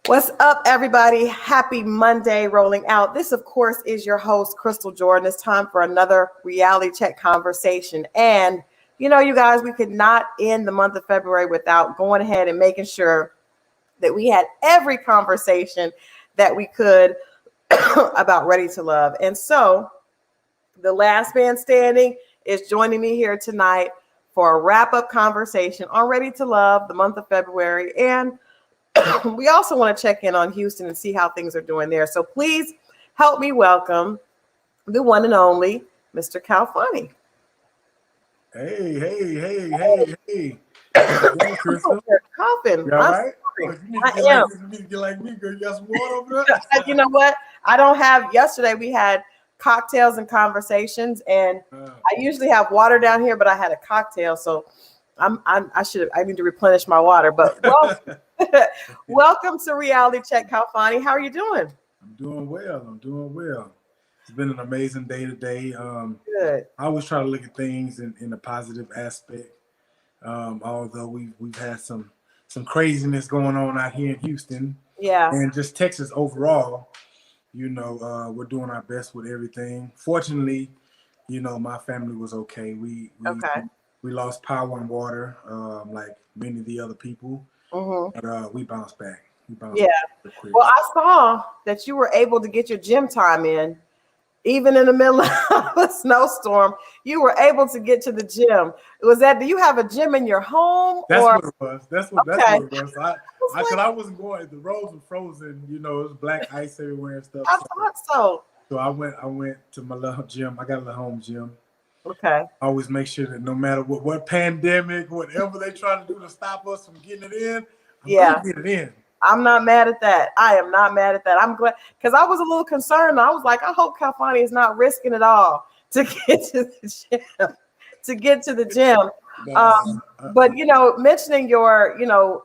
What's up, everybody? Happy Monday rolling out. This, of course, is your host, Crystal Jordan. It's time for another reality check conversation. And, you guys, we could not end the month of February without going ahead and making sure that we had every conversation that we could about Ready to Love. And so the last man standing is joining me here tonight for a wrap-up conversation on Ready to Love, the month of February. And we also want to check in on Houston and see how things are doing there. So please help me welcome the one and only Mr. Khalfani. Hey. Crystal. Coughing. You all right? You need to get like me, girl. You got some water over there? You know what? I don't have. Yesterday we had cocktails and conversations, and I usually have water down here, but I had a cocktail, so I need to replenish my water. But welcome to Reality Check, Khalfani. How are you doing? I'm doing well. It's been an amazing day today. Good. I always try to look at things in a positive aspect. Although we've had some craziness going on out here in Houston. Yeah. And just Texas overall. We're doing our best with everything. Fortunately, my family was okay. We lost power and water, like many of the other people. Mm-hmm. But we bounced back. Back well, I saw that you were able to get your gym time in, even in the middle of a snowstorm. You were able to get to the gym. Do you have a gym in your home? That's what it was. That's what it was. I wasn't going. The roads were frozen. It was black ice everywhere and stuff. I thought so. So I went to my little gym. I got a little home gym. Okay. I always make ssure that no matter what pandemic, whatever they try to do to stop us from getting it in, I'm gonna get it in. I'm not mad at that. I am not mad at that. I'm glad, because I was a little concerned. I was like, I hope Khalfani is not risking it all to get to the gym. But mentioning your,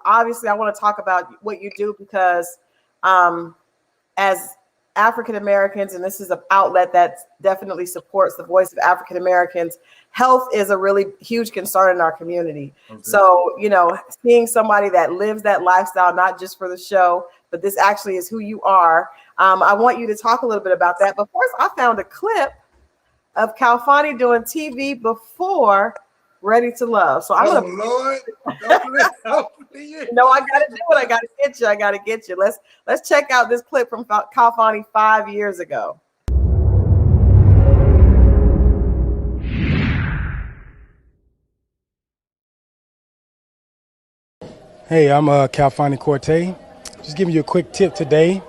obviously I want to talk about what you do, because as African Americans, and this is an outlet that definitely supports the voice of African Americans, health is a really huge concern in our community. Okay. So, seeing somebody that lives that lifestyle, not just for the show, but this actually is who you are. I want you to talk a little bit about that. But first, I found a clip of Khalfani doing TV before Ready to Love. So I'm Lord. I gotta do it. I gotta get you. Let's check out this clip from Khalfani 5 years ago. Hey, I'm Khalfani Corte. Just giving you a quick tip today.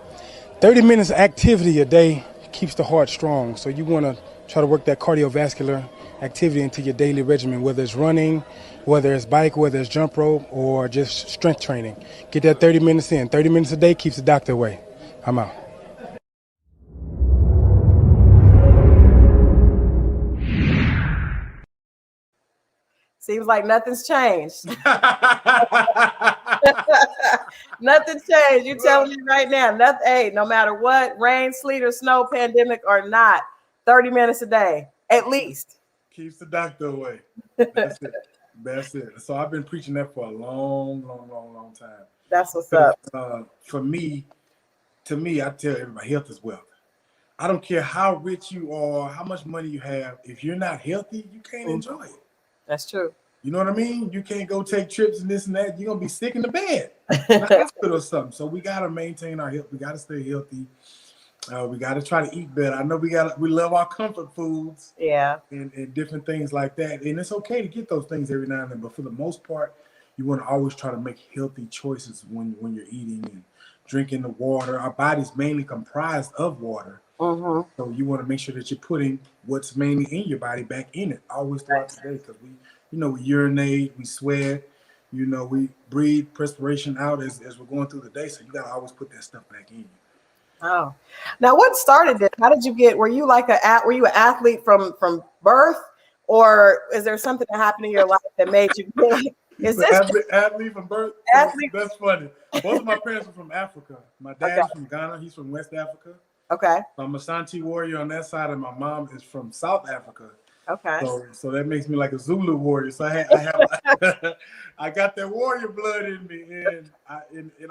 30 minutes of activity a day keeps the heart strong. So you want to try to work that cardiovascular activity into your daily regimen, whether it's running, whether it's bike, whether it's jump rope, or just strength training. Get that 30 minutes in. 30 minutes a day keeps the doctor away. I'm out. Seems like nothing's changed. Nothing changed. You telling me right now, nothing. Hey, no matter what, rain, sleet, or snow, pandemic or not, 30 minutes a day, at least. Keeps the doctor away. That's it. So I've been preaching that for a long time. That's what's up. To me, I tell everybody, health is wealth. I don't care how rich you are, how much money you have. If you're not healthy, you can't enjoy it. That's true. You know what I mean? You can't go take trips and this and that. You're going to be sick in the bed, in the hospital or something. So we got to maintain our health. We got to stay healthy. We got to try to eat better. I know we love our comfort foods. Yeah. And different things like that. And it's okay to get those things every now and then. But for the most part, you want to always try to make healthy choices when you're eating and drinking the water. Our body's mainly comprised of water. Mm-hmm. So you want to make sure that you're putting what's mainly in your body back in it always throughout the day, because we urinate, we sweat, we breathe perspiration out as we're going through the day. So you got to always put that stuff back in you. Oh, now what started this? How did you get? Were you an athlete from birth, or is there something that happened in your life that made you? Is this athlete from birth? Athlete? That's funny. Both of my parents are from Africa. My dad's from Ghana. He's from West Africa. Okay. I'm a Ashanti warrior on that side, and my mom is from South Africa. Okay. So that makes me like a Zulu warrior. So I have I got that warrior blood in me, and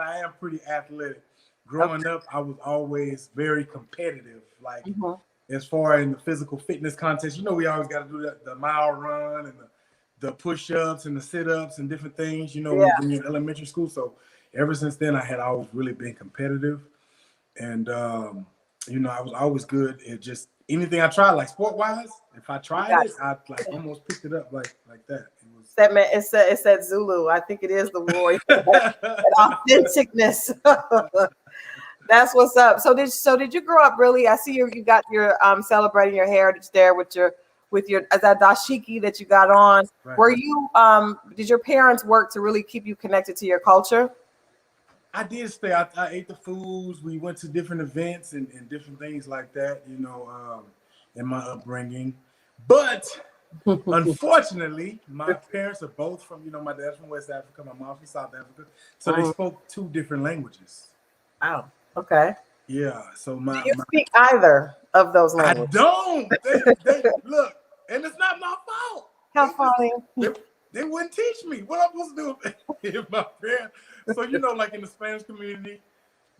I am pretty athletic. Growing up, I was always very competitive. Like as far in the physical fitness contest, we always got to do the mile run and the push-ups and the sit-ups and different things. When you're in elementary school. So ever since then, I had always really been competitive, and I was always good at just anything I tried, like sport-wise. If I tried it, I like almost picked it up like that. It was that man. It said Zulu. I think it is the warrior. That authenticness. That's what's up. So did you grow up really? I see you got your celebrating your heritage there with your that dashiki that you got on. Right. Were you did your parents work to really keep you connected to your culture? I did stay. I ate the foods. We went to different events and different things like that, in my upbringing. But unfortunately, my parents are both from, my dad's from West Africa, my mom's from South Africa. So they spoke 2 different languages. Oh, okay. Yeah. So Do you speak either of those languages? I don't. They look, and it's not my fault. How funny. They wouldn't teach me what I'm supposed to do if my parents. So like in the Spanish community,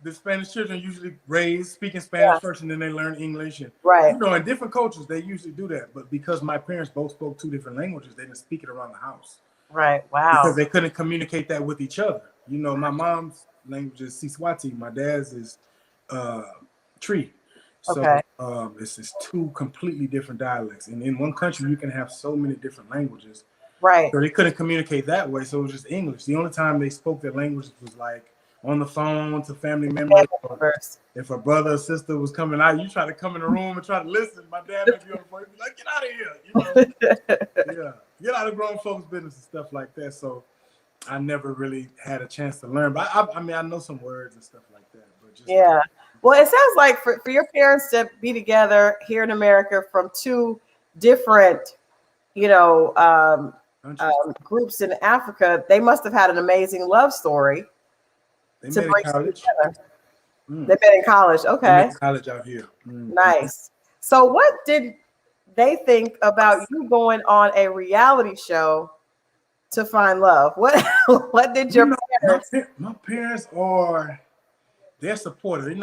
the Spanish children usually raised speaking Spanish first, and then they learn English. And in different cultures, they usually do that. But because my parents both spoke 2 different languages, they didn't speak it around the house. Right. Wow. Because they couldn't communicate that with each other. My mom's language is Siswati. My dad's is Tree. So it's 2 completely different dialects. And in one country, you can have so many different languages. Right. So they couldn't communicate that way. So it was just English. The only time they spoke their language was like on the phone to family members. If a brother or sister was coming out, you try to come in the room and try to listen. My dad would be on the phone, be like, "Get out of here!" Get out of grown folks' business and stuff like that. So I never really had a chance to learn. But I know some words and stuff like that. But just well, it sounds like for your parents to be together here in America from 2 different, groups in Africa, they must have had an amazing love story. They met in college. They met in college. Okay. They met in college out here. Nice. So what did they think about you going on a reality show to find love? What did your parents? My parents they're supportive. They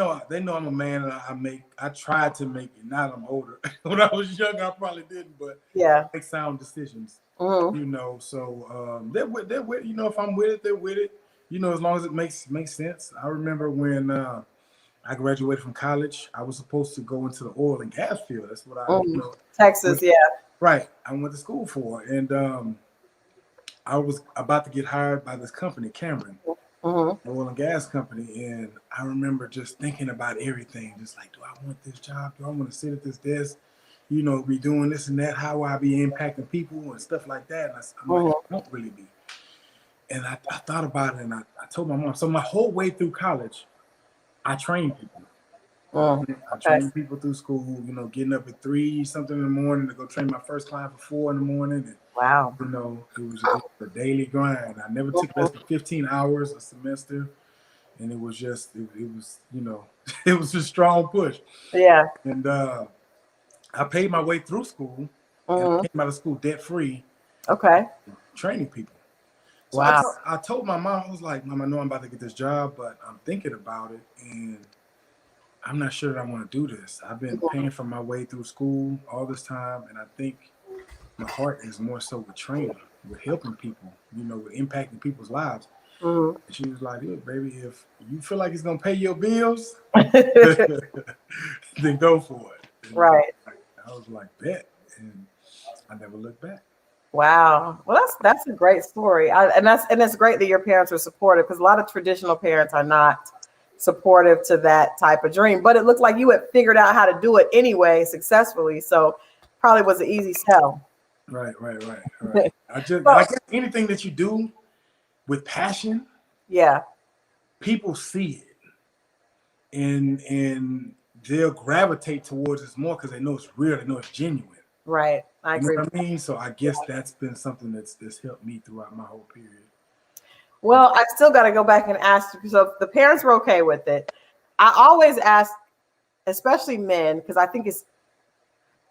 know I'm a man, and I tried to make it. Now that I'm older. When I was younger, I probably didn't, but make sound decisions. So they're with if I'm with it, they're with it. As long as it makes sense. I remember when I graduated from college, I was supposed to go into the oil and gas field. That's what I Texas, right. I went to school for, and I was about to get hired by this company, Cameron, oil and gas company. And I remember just thinking about everything, just like, do I want this job? Do I want to sit at this desk? Be doing this and that. How will I be impacting people and stuff like that? And I'm like, I don't really be. And I thought about it, and I told my mom. So my whole way through college, I trained people. I trained people through school, getting up at 3 something in the morning to go train my first client for 4 in the morning. And, wow. It was a daily grind. I never took less than 15 hours a semester. And it was just, it was it was a strong push. Yeah. And I paid my way through school. And I came out of school debt-free. Okay. Training people. So wow. I told my mom, I was like, Mom, I know I'm about to get this job, but I'm thinking about it, and I'm not sure that I want to do this. I've been paying for my way through school all this time, and I think my heart is more so with training, with helping people, with impacting people's lives. And she was like, look, baby, if you feel like it's going to pay your bills, then go for it. And right. I was like, bet. And I never looked back. Wow. Well, that's a great story. And it's great that your parents were supportive, because a lot of traditional parents are not supportive to that type of dream. But it looked like you had figured out how to do it anyway successfully. So probably was an easy sell. Right. I guess anything that you do with passion, people see it. And they'll gravitate towards it more because they know it's real, they know it's genuine. Right. I agree. You know what I mean? So I guess that's been something that's helped me throughout my whole period. Well, I still got to go back and ask. So if the parents were okay with it, I always ask, especially men, because I think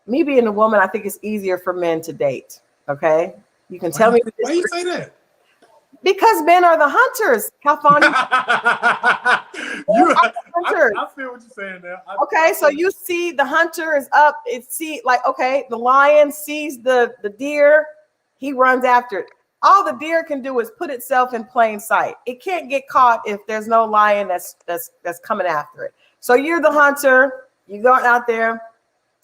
me being a woman, I think it's easier for men to date. Okay, you can tell me. Why you say that? Because men are the hunters, Khalfani. I feel what you're saying now. Okay, so you see the hunter is up. Okay, the lion sees the deer, he runs after it. All the deer can do is put itself in plain sight. It can't get caught if there's no lion that's coming after it. So you're the hunter, you go out there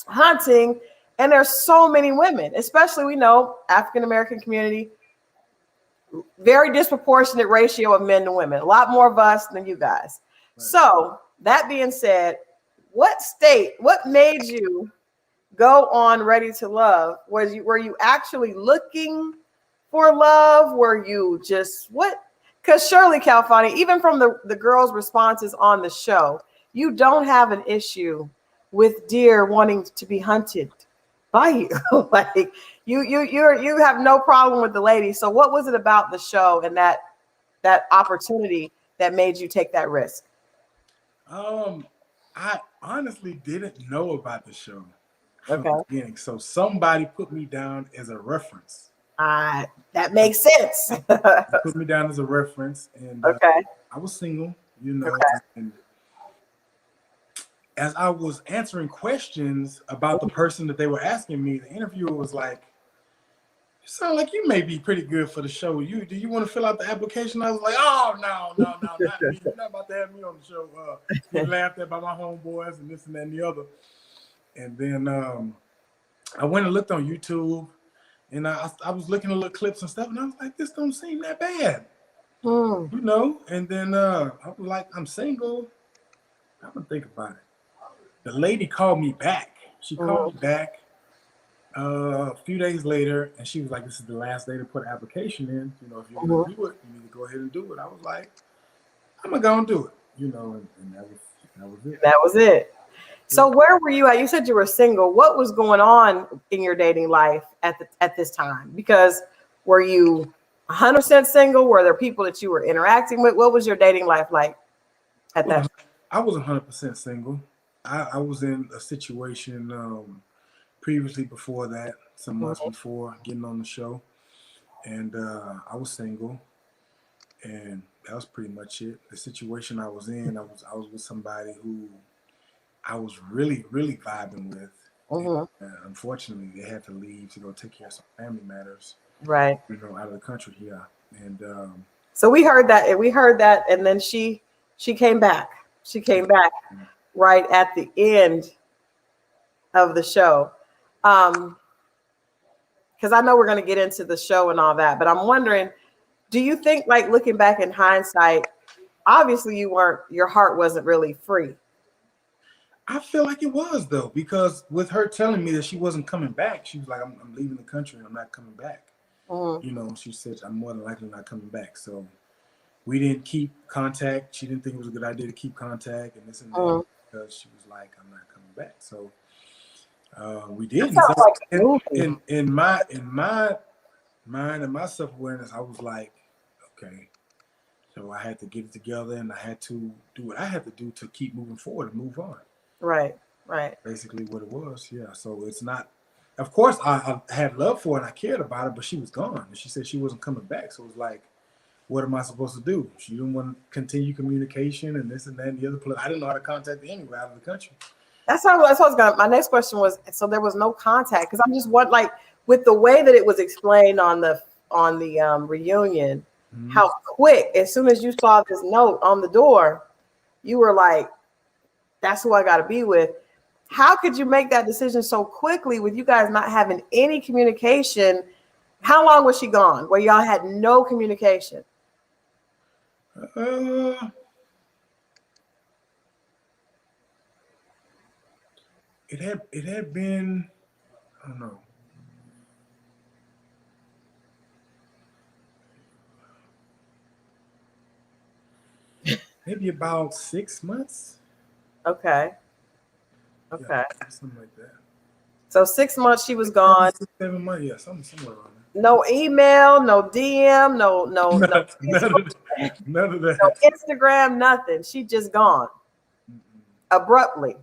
hunting, and there's so many women, especially we know African American community, very disproportionate ratio of men to women, a lot more of us than you guys. Right. So that being said, what made you go on Ready to Love? Were you actually looking for love? Were you just what? Because surely, Khalfani, even from the girls' responses on the show, you don't have an issue with deer wanting to be hunted by you. Like you have no problem with the ladies. So what was it about the show and that opportunity that made you take that risk? I honestly didn't know about the show from Okay. the beginning. So somebody put me down as a reference. That makes sense. Put me down as a reference, and okay. I was single, you know. Okay. And as I was answering questions about the person that they were asking me, the interviewer was like, "You sound like you may be pretty good for the show. Do you want to fill out the application?" I was like, "Oh no, not me. You're not about to have me on the show. Get laughed at by my homeboys and this and that and the other." And then I went and looked on YouTube, and I was looking at little clips and stuff, and I was like, "This don't seem that bad," you know. And then I was like, "I'm single. I'm gonna think about it." The lady called me back. She called me back a few days later, and she was like, "This is the last day to put an application in. You know, if you're gonna do it, you need to go ahead and do it." I was like, "I'm gonna go and do it," you know, and that was it. That was it. So where were you at? You said you were single. What was going on in your dating life at this time? Because were you 100% single? Were there people that you were interacting with? What was your dating life like at that time? I was 100% single. I was in a situation previously before that, some months before getting on the show, and I was single, and that was pretty much it. The situation I was in, I was with somebody who I was really, really vibing with. And, unfortunately, they had to leave to go take care of some family matters. Right. You know, out of the country here. And so we heard that, and then she came back. She came back right at the end of the show. Because I know we're going to get into the show and all that, but I'm wondering, do you think, like, looking back in hindsight, obviously your heart wasn't really free? I feel like it was, though, because with her telling me that she wasn't coming back, she was like, I'm leaving the country and I'm not coming back. You know, she said, I'm more than likely not coming back. So we didn't keep contact. She didn't think it was a good idea to keep contact and this and that because she was like, I'm not coming back. So we did. In my mind and my self-awareness, I was like, okay. So I had to get it together and I had to do what I had to do to keep moving forward and move on. Right. Basically what it was, yeah. So it's not, of course I had love for her and I cared about her, but she was gone. And she said she wasn't coming back. So it was like, what am I supposed to do? She didn't want to continue communication and this and that and the other. I didn't know how to contact her anywhere out of the country. That's what I was going. My next question was, so there was no contact, because I'm just with the way that it was explained on the reunion, how quick, as soon as you saw this note on the door, you were like, that's who I got to be with. How could you make that decision so quickly with you guys not having any communication? How long was she gone where y'all had no communication? It had been, I don't know. Maybe about 6 months. Okay. Yeah, something like that. So 6 months she was gone. 6, 7 months, yeah, somewhere around there. No email, no DM, no none of that. No Instagram, nothing. She just gone abruptly.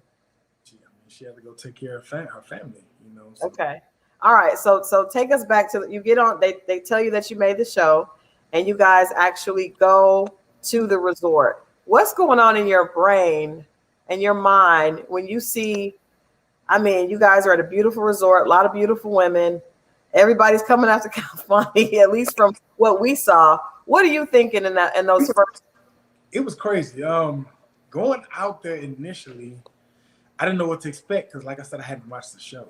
she had to go take care of her family. You know. So. Okay. All right. So take us back to, you get on. They tell you that you made the show, and you guys actually go to the resort. What's going on in your brain and your mind when you see? I mean, you guys are at a beautiful resort, a lot of beautiful women. Everybody's coming out to Khalfani, at least from what we saw. What are you thinking in those first? It was crazy. Going out there initially, I didn't know what to expect because, like I said, I hadn't watched the show.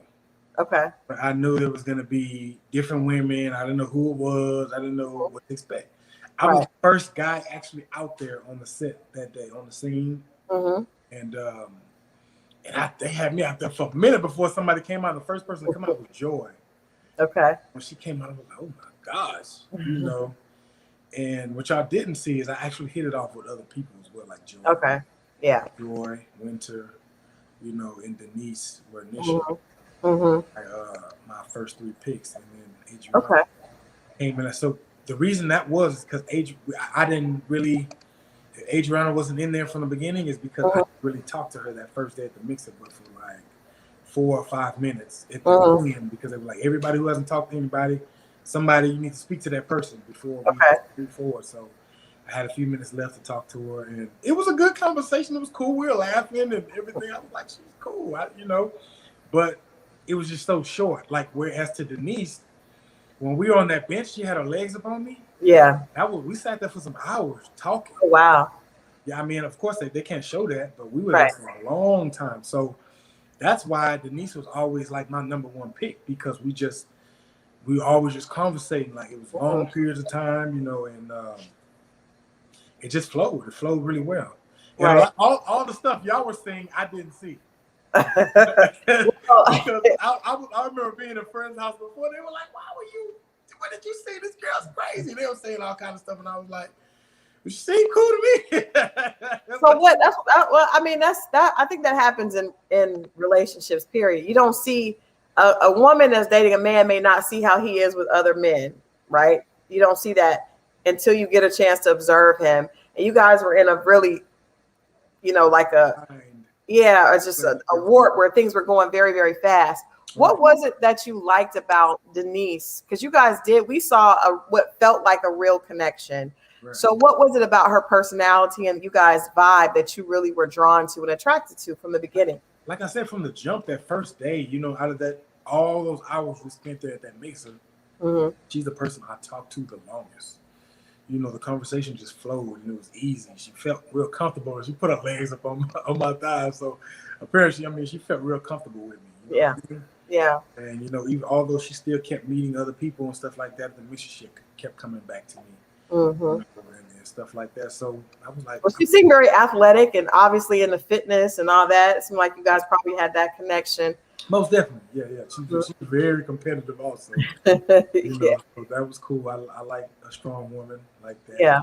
Okay. But I knew there was gonna be different women. I didn't know who it was. I didn't know what to expect. I was the first guy actually out there on the set that day, on the scene, and they had me out there for a minute before somebody came out. The first person to come out was Joy. Okay. When she came out, I was like, "Oh my gosh," you know. And what y'all didn't see is I actually hit it off with other people as well, like Joy. Okay. Yeah. Joy, Winter, you know, and Denise were initially my first 3 picks, and then Adriana came in. So the reason that was because I didn't really. Adriana wasn't in there from the beginning is because I didn't really talked to her that first day at the mixer, but for like 4 or 5 minutes at the end, because they were like, everybody who hasn't talked to anybody, you need to speak to that person before we move forward. So I had a few minutes left to talk to her, and it was a good conversation. It was cool. We were laughing and everything. I was like, she's cool, you know, but it was just so short. Like, whereas to Denise, when we were on that bench, she had her legs up on me. Yeah. We sat there for some hours talking. Oh, wow. Yeah, I mean, of course they can't show that, but we were there for a long time. So that's why Denise was always like my number 1 pick, because we always just conversating. Like, it was long periods of time, you know, and it just flowed. It flowed really well. And all the stuff y'all were saying, I didn't see. Because I remember being in a friend's house before. They were like, what did you say? This girl's crazy. They were saying all kinds of stuff, and I was like, she seemed cool to me. So what? Well, I mean, I think that happens in relationships. Period. You don't see a woman that's dating a man may not see how he is with other men, right? You don't see that until you get a chance to observe him. And you guys were in a really, you know, like it's just a warp where things were going very, very fast. What was it that you liked about Denise? Because you guys we saw what felt like a real connection. Right. So what was it about her personality and you guys' vibe that you really were drawn to and attracted to from the beginning? Like I said, from the jump, that first day, you know, out of all those hours we spent there at that mixer, she's the person I talked to the longest. You know, the conversation just flowed and it was easy. She felt real comfortable, and she put her legs up on my thighs. So apparently, I mean, she felt real comfortable with me. You know what I mean? Yeah. And, you know, even although she still kept meeting other people and stuff like that, the mixer, she kept coming back to me. And stuff like that. So I was like, well, she seemed very athletic and obviously in the fitness and all that. It seemed like you guys probably had that connection. Most definitely. Yeah. She's very competitive also. You know, so that was cool. I like a strong woman like that. Yeah.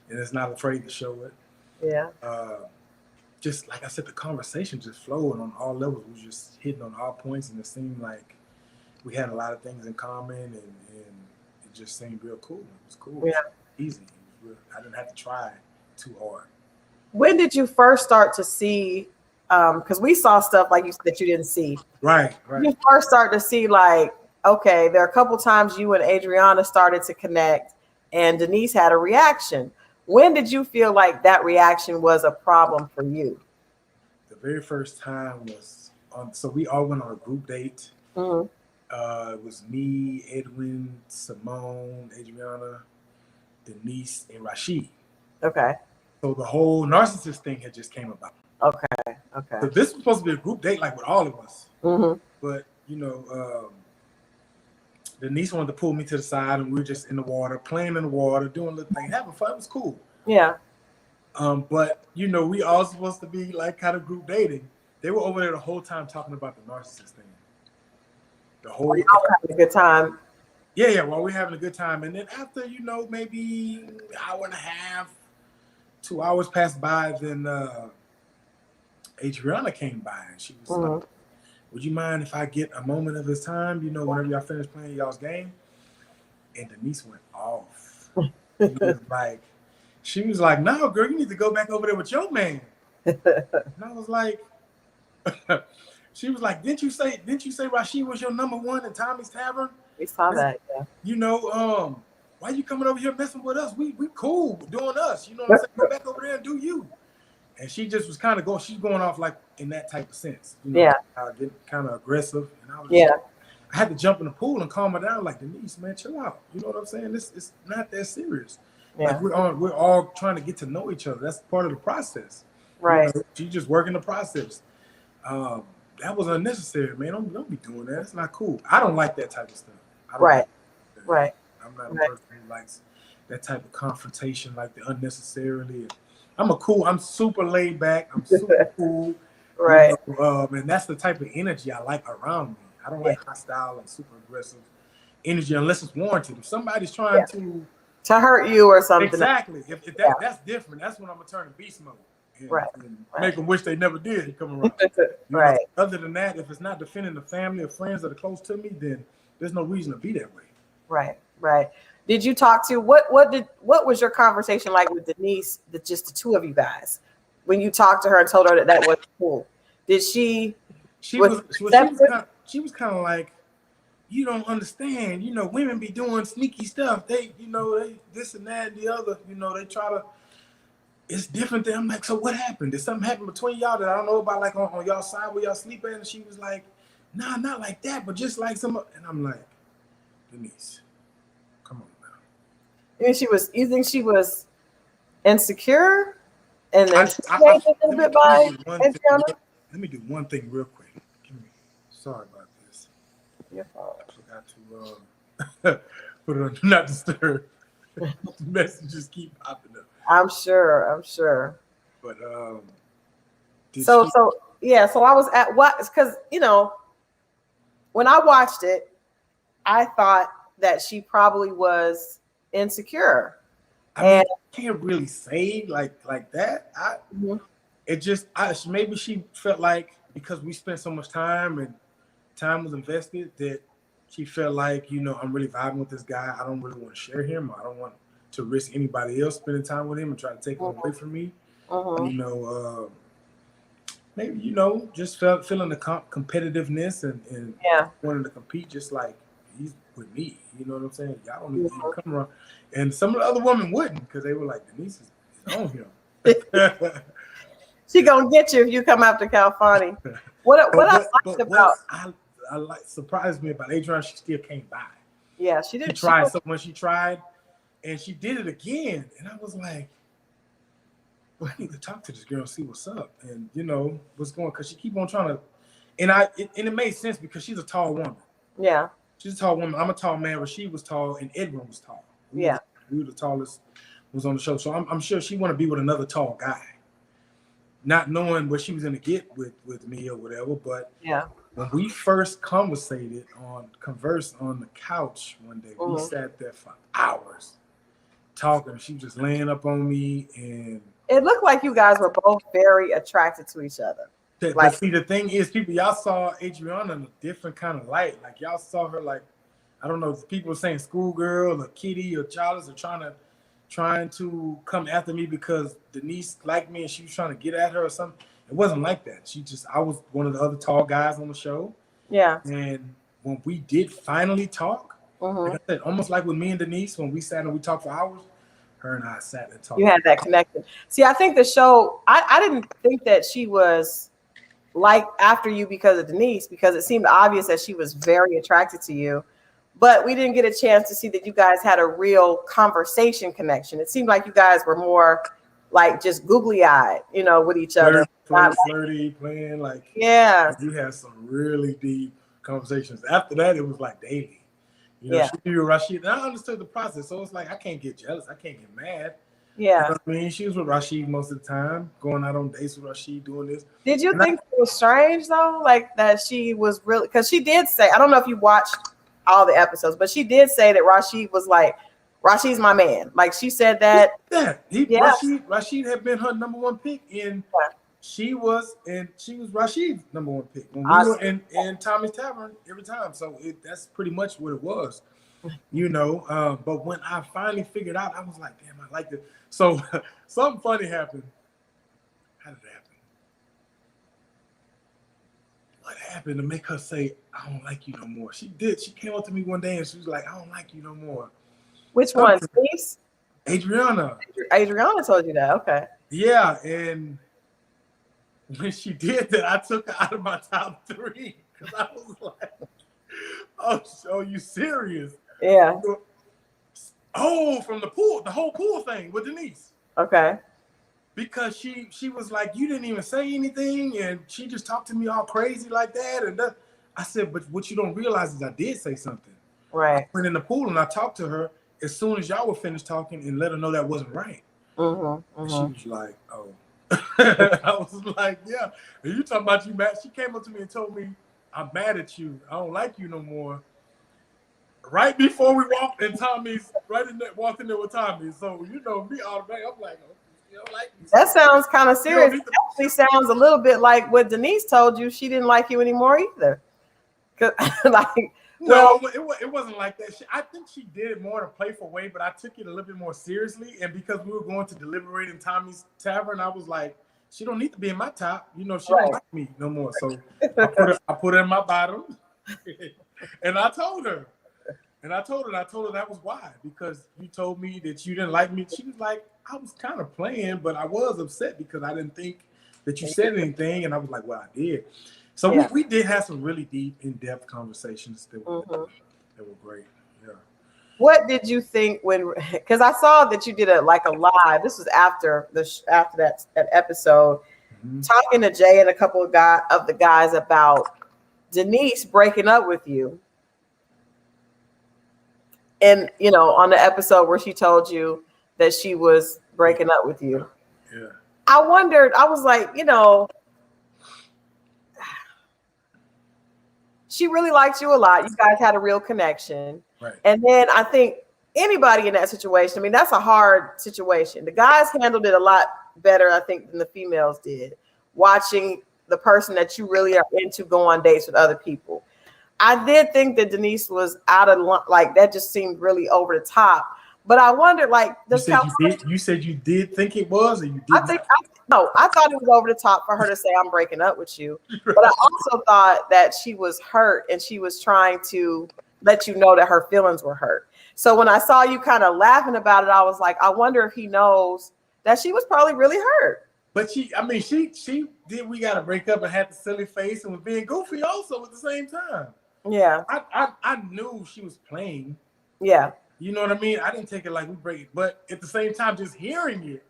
And it's not afraid to show it. Yeah. Just like I said, the conversation just flowed on all levels. We were just hitting on all points, and it seemed like we had a lot of things in common, and it just seemed real cool. It was cool. Yeah. Easy. I didn't have to try too hard. When did you first start to see? Because we saw stuff like you that you didn't see. Right. You first start to see like, okay, there are a couple times you and Adriana started to connect, and Denise had a reaction. When did you feel like that reaction was a problem for you? The very first time was so we all went on a group date. It was me, Edwin, Simone, Adriana, Denise, and Rashid. Okay. So the whole narcissist thing had just came about. Okay. So this was supposed to be a group date, like with all of us. But you know, Denise wanted to pull me to the side, and we were just in the water, playing in the water, doing a little thing, having fun. It was cool. Yeah. But you know, we all supposed to be like kind of group dating. They were over there the whole time talking about the narcissist thing. The whole having a good time. Yeah, while we're having a good time. And then after, you know, maybe an hour and a half, 2 hours passed by, then Adriana came by, and she was like, would you mind if I get a moment of his time, you know, whenever y'all finish playing y'all's game? And Denise went off. She was like, no, girl, you need to go back over there with your man. And I was like, She was like, didn't you say Rashid was your number one in Tommy's Tavern? We saw that, yeah. You know, why you coming over here messing with us? We cool doing us. You know what I'm saying? Go back over there and do you. And she just was kind of she's going off like in that type of sense. You know, yeah. Getting kind of aggressive. And I was yeah. I had to jump in the pool and calm her down, like, Denise, man, chill out. You know what I'm saying? It's not that serious. Yeah. Like we're all trying to get to know each other. That's part of the process. Right. You know, she's just working the process. That was unnecessary, man. Don't be doing that. It's not cool. I don't like that type of stuff. Right. Right. I'm not a person who likes that type of confrontation, like the unnecessarily. I'm super laid back. I'm super cool. Right. You know, and that's the type of energy I like around me. I don't like hostile and super aggressive energy unless it's warranted. If somebody's trying to hurt you or something. Exactly. If that's different, that's when I'm gonna turn to beast mode. And make them wish they never did come around. Right. Know, other than that, if it's not defending the family or friends that are close to me, then there's no reason to be that way. Right. Right. Did you talk to what was your conversation like with Denise, just the two of you guys, when you talked to her and told her that was cool? Did she? She was kind of like, you don't understand. You know, women be doing sneaky stuff. They this and that and the other. You know, they try to. It's different than I'm like. So what happened? Did something happen between y'all that I don't know about? Like on y'all side where y'all sleep at? And she was like, nah, not like that, but just like some. And I'm like, Denise, come on now. You think she was insecure? And then let me do one thing real quick. Sorry about this. Your fault. I forgot to put it on do not disturb. The messages keep popping up. I'm sure. But so I was at what? Because when I watched it, I thought that she probably was insecure. I can't really say like that. Maybe she felt like because we spent so much time and time was invested that she felt like, I'm really vibing with this guy. I don't really want to share him. I don't want to risk anybody else spending time with him and try to take him away from me. Maybe, just feeling the competitiveness and wanting to compete just like he's with me. You know what I'm saying? Y'all don't need to come around. And some of the other women wouldn't because they were like, Denise is on him. She gonna get you if you come after Khalfani. I surprised me about Adriana, she still came by. Yeah, she did. She tried. So when she tried, and she did it again, and I was like, well, I need to talk to this girl and see what's up, and what's going. Because she keep on trying to, and it made sense because she's a tall woman. Yeah, she's a tall woman. I'm a tall man. Rashid was tall, and Edwin was tall. We were the tallest. Was on the show, so I'm sure she want to be with another tall guy. Not knowing what she was going to get with me or whatever, but when we first conversed on the couch one day, we sat there for hours talking. She was just laying up on me, and it looked like you guys were both very attracted to each other. But see, the thing is, y'all saw Adriana in a different kind of light. Like y'all saw her like, I don't know if people are saying schoolgirl or kitty or childish or trying to come after me because Denise liked me and she was trying to get at her or something. It wasn't like that. I was one of the other tall guys on the show. Yeah. And when we did finally talk, like I said, almost like with me and Denise, when we sat and we talked for hours, her and I sat and talked. You had that connection. See, I think the show, I didn't think that she was like after you because of Denise, because it seemed obvious that she was very attracted to you. But we didn't get a chance to see that you guys had a real conversation connection. It seemed like you guys were more like just googly-eyed, with each other. Flirty, playing like. Yeah. You had some really deep conversations. After that, it was like daily. She knew Rashid. And I understood the process. So it's like, I can't get jealous. I can't get mad. Yeah. You know what I mean? She was with Rashid most of the time, going out on dates with Rashid, doing this. Did you think it was strange, though? Like that she was really, because she did say, I don't know if you watched all the episodes, but she did say that Rashid was like, Rashid's my man. Like she said that. Rashid had been her number one pick, and she was Rashid's number one pick when we were in Tommy's Tavern every time. So that's pretty much what it was, But when I finally figured out, I was like, damn, I like it. So something funny happened. How did it happen? happened to make her say, I don't like you no more? She did. She came up to me one day and she was like, I don't like you no more. Which one? Denise? Adriana. Adriana told you that. Okay. Yeah, and when she did that, I took her out of my top 3 because I was like, "Oh, so you serious?" Yeah. Oh, from the pool, the whole pool thing with Denise. Okay. Because she was like, you didn't even say anything, and she just talked to me all crazy like that. And I said, but what you don't realize is I did say something. Right. I went in the pool and I talked to her as soon as y'all were finished talking and let her know that wasn't right. Mm-hmm. And she was like, oh. I was like, yeah. And you talking about you mad? She came up to me and told me, I'm mad at you. I don't like you no more. Right before we walked in Tommy's, walked in there with Tommy. So you know me all day. I'm like, oh, you don't like me. That sounds kind of serious. It actually sounds a little bit like what Denise told you. She didn't like you anymore either. Like, no, it wasn't like that. I think she did it more in a playful way, but I took it a little bit more seriously. And because we were going to deliberate in Tommy's tavern, I was like, she don't need to be in my top. You know, she don't like me no more. So I put her in my bottom, and I told her. And I told her that was why, because you told me that you didn't like me. She was like, I was kind of playing, but I was upset because I didn't think that you said anything. And I was like, well, I did. So we did have some really deep, in-depth conversations that were great. Yeah. What did you think when? Because I saw that you did a live. This was after that episode, talking to Jay and a couple of the guys about Denise breaking up with you. And, you know, on the episode where she told you that she was breaking up with you. Yeah. I wondered, I was like, you know, she really liked you a lot. You guys had a real connection. Right. And then I think anybody in that situation, I mean, that's a hard situation. The guys handled it a lot better, I think, than the females did. Watching the person that you really are into go on dates with other people. I did think that Denise was out of like that. Just seemed really over the top. But I wondered, like, you said you did think it was, or you did? I thought it was over the top for her to say I'm breaking up with you. But I also thought that she was hurt and she was trying to let you know that her feelings were hurt. So when I saw you kind of laughing about it, I was like, I wonder if he knows that she was probably really hurt. But she did. We got to break up and had the silly face and was being goofy also at the same time. Yeah. I knew she was playing. Yeah. You know what I mean? I didn't take it like we break it, but at the same time, just hearing it,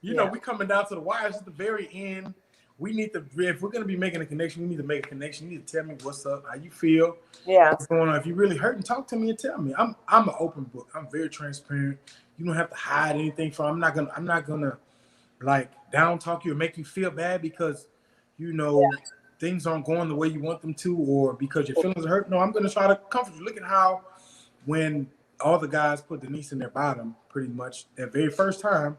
you know, we coming down to the wires at the very end. We need to, if we're gonna be making a connection, we need to make a connection. You need to tell me what's up, how you feel, what's going on. If you really hurting, talk to me and tell me. I'm an open book. I'm very transparent. You don't have to hide anything from. I'm not gonna like down talk you or make you feel bad because you know things aren't going the way you want them to, or because your feelings are hurt. No, I'm gonna try to comfort you. Look at how when all the guys put Denise in their bottom pretty much that very first time,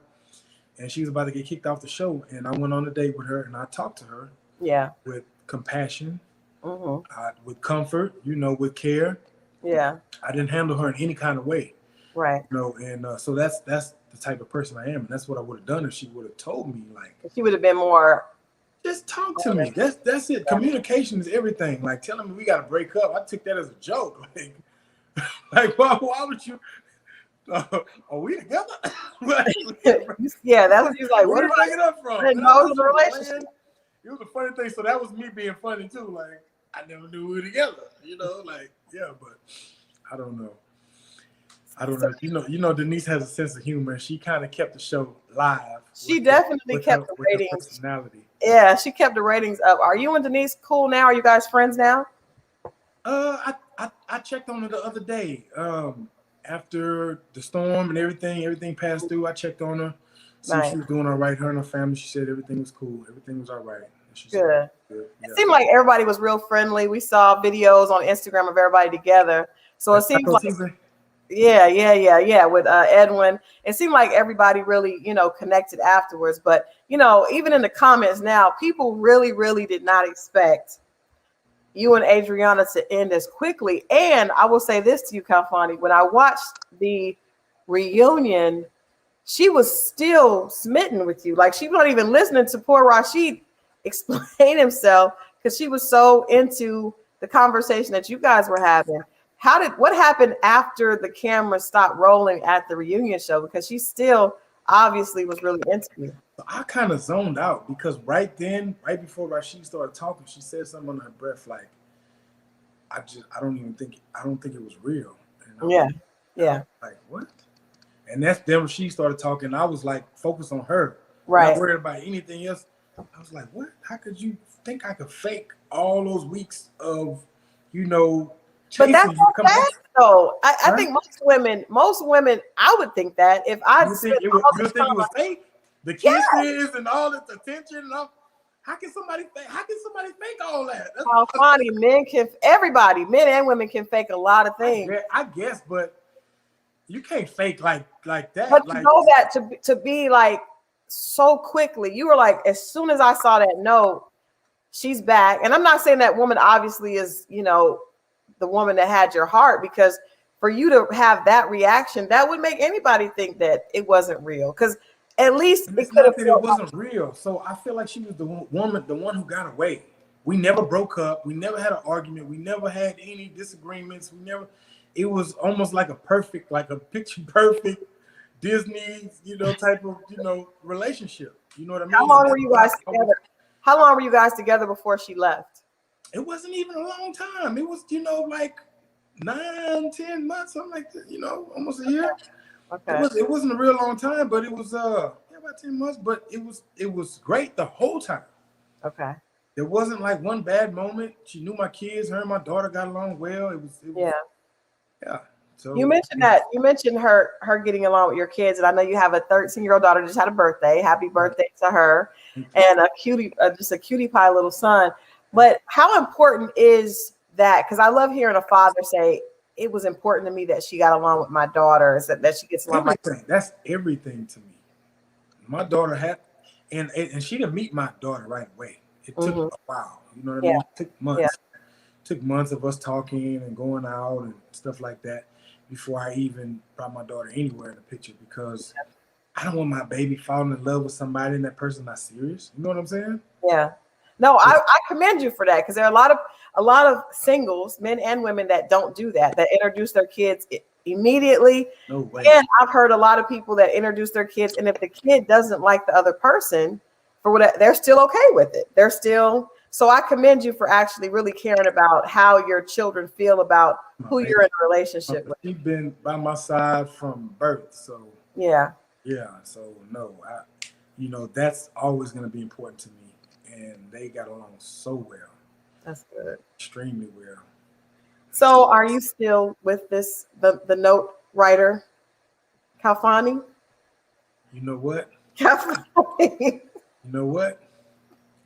and she was about to get kicked off the show, and I went on a date with her and I talked to her with compassion, with comfort, you know, with care. I didn't handle her in any kind of way, you know, and so that's the type of person I am, and that's what I would have done if she would have told me. Like, she would have been more, just talk to me. That's it. Communication is everything. Like telling me we got to break up, I took that as a joke. Like why would you? Are we together? Yeah, that was you. Like, where did I get up from? It was a relationship. It was a funny thing. So that was me being funny too. Like I never knew we were together. You know, like but I don't know. You know, Denise has a sense of humor. She kind of kept the show live. She definitely kept the ratings. Personality. Yeah, she kept the ratings up. Are you and Denise cool now? Are you guys friends now? I checked on her the other day. After the storm and everything passed through. I checked on her. See if she was doing all right. Her and her family. She said everything was cool. Everything was all right. Good. It seemed like everybody was real friendly. We saw videos on Instagram of everybody together. So it seems like with Edwin. It seemed like everybody really, you know, connected afterwards. But, you know, even in the comments now, people really, really did not expect you and Adriana to end as quickly. And I will say this to you, Khalfani, when I watched the reunion, she was still smitten with you. Like she wasn't even listening to poor Rashid explain himself because she was so into the conversation that you guys were having. What happened after the camera stopped rolling at the reunion show? Because she still obviously was really into you. So I kind of zoned out because right before Rashid started talking, she said something under her breath like, I don't think it was real. And Yeah. Like, what? And that's then when she started talking. I was like focused on her, right? Not worried about anything else. I was like, what? How could you think I could fake all those weeks of, But that's you? so sad, though. I think most women, I would think that if I think it was fake, the kisses and all this attention and all. How can somebody fake all that? How funny men and women can fake a lot of things. I guess, but you can't fake like that. But you know that to be like so quickly, you were like, as soon as I saw that note, she's back. And I'm not saying that woman obviously is, the woman that had your heart, because for you to have that reaction, that would make anybody think that it wasn't real. Because at least it could have been it wasn't real. So I feel like she was the one who got away. We never broke up. We never had an argument. We never had any disagreements. It was almost like a picture perfect Disney, type of, relationship. You know what I mean? How long were you guys together? How long were you guys together before she left? It wasn't even a long time. It was, like 9-10 months, something like that, almost a year. Okay. It wasn't a real long time, but it was about 10 months, but it was great the whole time. Okay. There wasn't like one bad moment. She knew my kids, her and my daughter got along well. Yeah. So you mentioned her getting along with your kids, and I know you have a 13-year-old daughter just had a birthday. Happy birthday to her, and just a cutie pie little son. But how important is that? Because I love hearing a father say, it was important to me that she got along with my daughter, that she gets along. That's everything to me. My daughter had, and she didn't meet my daughter right away. It took a while. You know what I mean? It took months. Yeah. Took months of us talking and going out and stuff like that before I even brought my daughter anywhere in the picture, because I don't want my baby falling in love with somebody and that person's not serious. You know what I'm saying? Yeah. No, I commend you for that, because there are a lot of singles, men and women, that don't do that introduce their kids immediately. No way. And I've heard a lot of people that introduce their kids, and if the kid doesn't like the other person, for whatever, they're still okay with it. So I commend you for actually really caring about how your children feel about who you're in a relationship with. She's been by my side from birth, so yeah. So no, that's always going to be important to me. And they got along so well. That's good. Extremely well. So are you still with the note writer, Khalfani? You know what? Khalfani. You know what?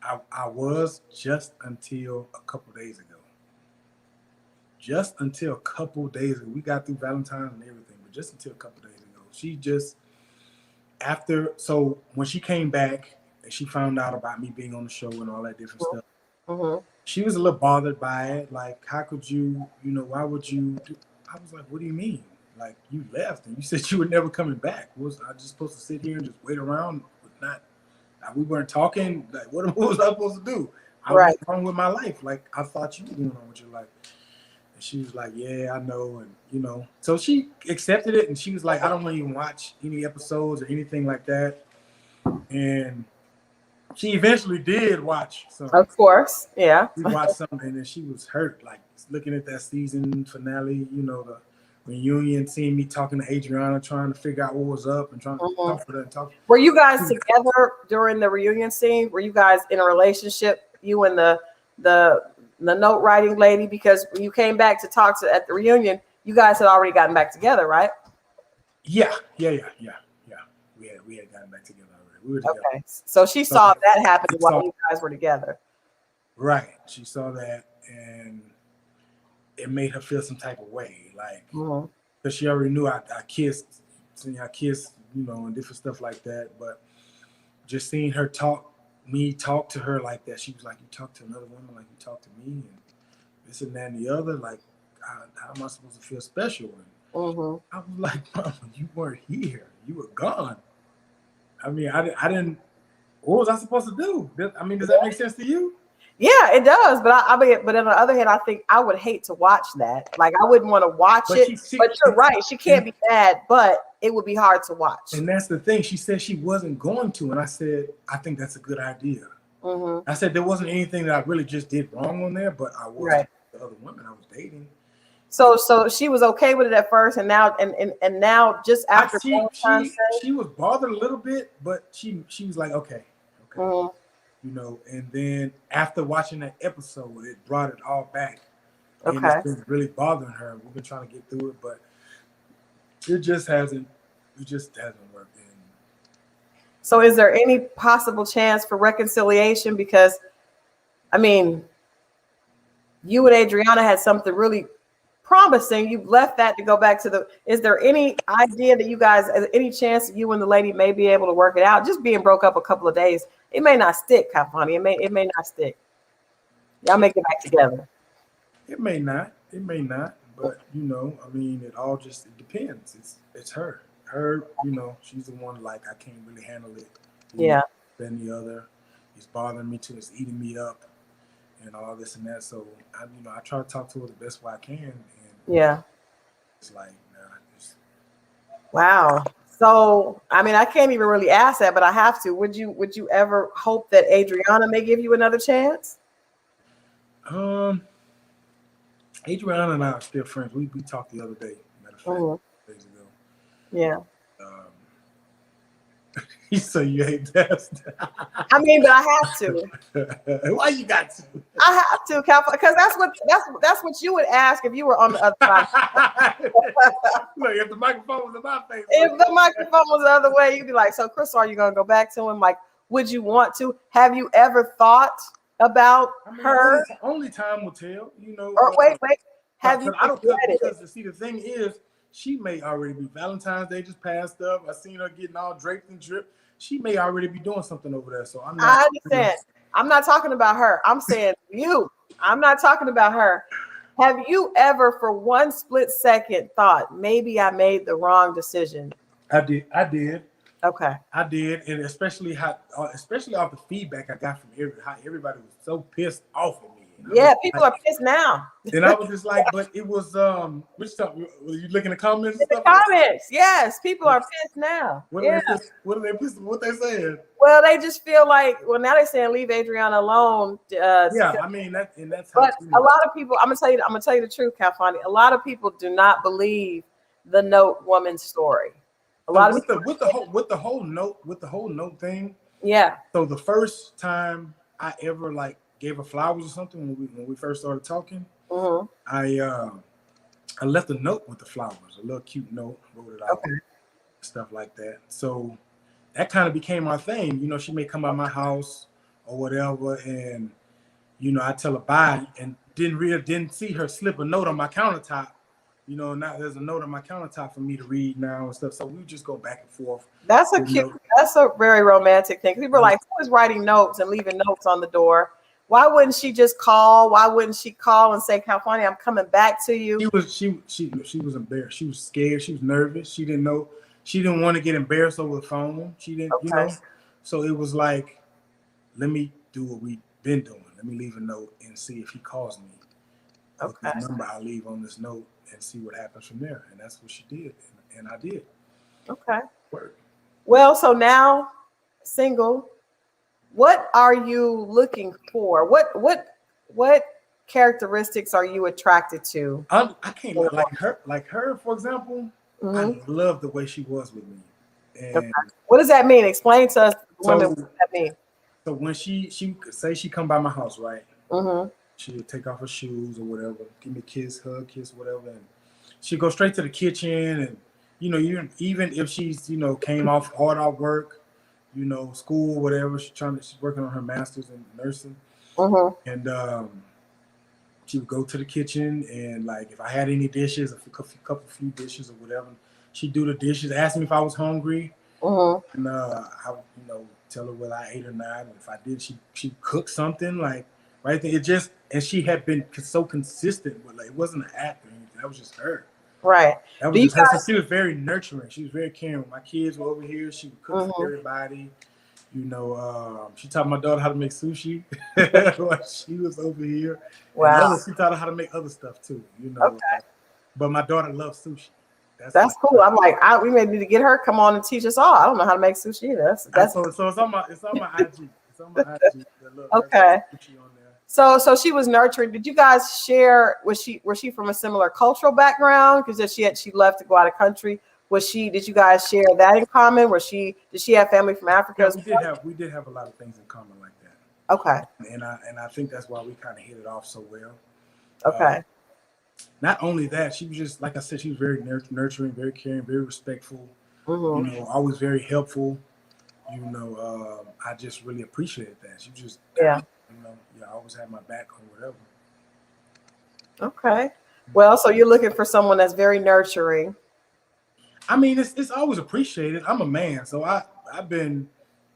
I was just until a couple days ago. Just until a couple days ago. We got through Valentine's and everything, but just until a couple days ago. She just, so when she came back, and she found out about me being on the show and all that different stuff. She was a little bothered by it. Like, how could you, why would you do? I was like, what do you mean? Like, you left and you said you were never coming back. Was I just supposed to sit here and just wait around? We weren't talking. Like, what was I supposed to do? I was on with my life. Like, I thought you were going on with your life. And she was like, yeah, I know. And, so she accepted it. And she was like, I don't want to even watch any episodes or anything like that. And she eventually did watch something. Of course, yeah. We watched something, and she was hurt, like looking at that season finale, the reunion, seeing me talking to Adriana, trying to figure out what was up and trying to talk to her and talk. Were you guys together during the reunion scene? Were you guys in a relationship, you and the note writing lady? Because when you came back to talk at the reunion, you guys had already gotten back together, right? Yeah. We had gotten back together. We were together. Okay, so she saw that happen while you guys were together. Right, she saw that, and it made her feel some type of way, like, because she already knew I kissed, and different stuff like that. But just seeing her talk to her like that, she was like, "You talk to another woman like you talk to me, and this and that and the other. Like, how am I supposed to feel special?" And I was like, "Mama, you weren't here. You were gone." I mean, I didn't. What was I supposed to do? I mean, does that make sense to you? Yeah, it does. But I mean, but on the other hand, I think I would hate to watch that. Like, I wouldn't want to watch it. But you're right. She can't be bad, but it would be hard to watch. And that's the thing. She said she wasn't going to. And I said, I think that's a good idea. I said there wasn't anything that I really just did wrong on there, but I was the other women I was dating. So she was okay with it at first, and now and now just after she was bothered a little bit, but she was like, okay. You know, and then after watching that episode, it brought it all back. And it's been really bothering her. We've been trying to get through it, but it just hasn't worked. So is there any possible chance for reconciliation? Because, I mean, you and Adriana had something really promising. You've left that to go back to is there any idea that you guys, any chance that you and the lady may be able to work it out? Just being broke up a couple of days, it may not stick, Khalfani. It may not stick. Y'all make it back together. It may not, but you know, I mean, it depends. It's her, you know, she's the one, like, I can't really handle it. Than the other. It's bothering me too. It's eating me up and all this and that. So I try to talk to her the best way I can. And it's like, wow. So, I mean, I can't even really ask that, but I have to. Would you ever hope that Adriana may give you another chance? Adriana and I are still friends. We talked the other day, matter of fact, days ago. Yeah. So you hate that? I mean, but I have to. Why you got to? I have to, because that's what you would ask if you were on the other side. Look, if the microphone was in my face. If the microphone was the other way, you'd be like, so Chris, are you gonna go back to him? Like, would you want to? Have you ever thought about her? Only time will tell, you know. Or wait. Have you? I don't because see, the thing is, she may already be. Valentine's Day just passed up. I seen her getting all draped and dripped. She may already be doing something over there. So I understand. I'm not talking about her. I'm saying you. I'm not talking about her. Have you ever, for one split second, thought maybe I made the wrong decision? I did. Okay. I did, and especially off the feedback I got from how everybody was so pissed off at me. Yeah, people are pissed now. And I was just like, but it was which stuff? Were you looking at the comments? In the comments, yes, people are pissed now. What are they pissed? What they saying? Well, they just feel like, well, now they're saying leave Adriana alone. I mean that's. But a lot of people, I'm gonna tell you the truth, Khalfani. A lot of people do not believe the note woman's story. A lot of people with the whole note thing. Yeah. So the first time I ever gave her flowers or something when we first started talking, I left a note with the flowers, a little cute note, wrote it out, stuff like that. So that kind of became our thing. You know, she may come by my house or whatever, and you know, I tell her bye, and didn't see her slip a note on my countertop. You know, now there's a note on my countertop for me to read now and stuff. So we just go back and forth. That's a very romantic thing. People are like, who is writing notes and leaving notes on the door? Why wouldn't she just call? Why wouldn't she call and say, Khalfani, I'm coming back to you? She was embarrassed. She was scared. She was nervous. She didn't know. She didn't want to get embarrassed over the phone. She didn't, you know. So it was like, let me do what we've been doing. Let me leave a note and see if he calls me. Okay. The number I'll leave on this note and see what happens from there. And that's what she did. And I did. Okay. Word. Well, so now single. What are you looking for? What characteristics are you attracted to? I can't like her, for example. I love the way she was with me. And what does that mean? Explain to us, women, what does that mean? So when she say she come by my house, right? She would take off her shoes or whatever, give me a kiss, hug, kiss, whatever, and she'd go straight to the kitchen. And you know, even if she's came off hard off work, school, whatever, she's working on her master's in nursing, and she would go to the kitchen and if I had any dishes, a few dishes or whatever, she'd do the dishes, ask me if I was hungry, and I would tell her whether I ate or not, and if I did, she'd cook something right there. And she had been so consistent with it wasn't an act or anything. That was just her. Right. That was she was very nurturing. She was very caring. My kids were over here. She would cook for everybody. You know, she taught my daughter how to make sushi while she was over here. Wow. And she taught her how to make other stuff too. You know, Okay. But my daughter loves sushi. That's cool. I'm like, we may need to get her come on and teach us all. I don't know how to make sushi either. That's so it's on my IG. It's on my IG. Okay. Sushi on there. So she was nurturing. Did you guys share? Was she from a similar cultural background? Because she left to go out of country. Did you guys share that in common? Did she have family from Africa? Yeah, we did have a lot of things in common like that. Okay. And I think that's why we kind of hit it off so well. Okay. Not only that, she was just, like I said, she was very nurturing, very caring, very respectful. You know, always very helpful. You know, I just really appreciated that. She was just, you know, I always had my back on whatever. Okay. Well, so you're looking for someone that's very nurturing. I mean, it's always appreciated. I'm a man, so I've been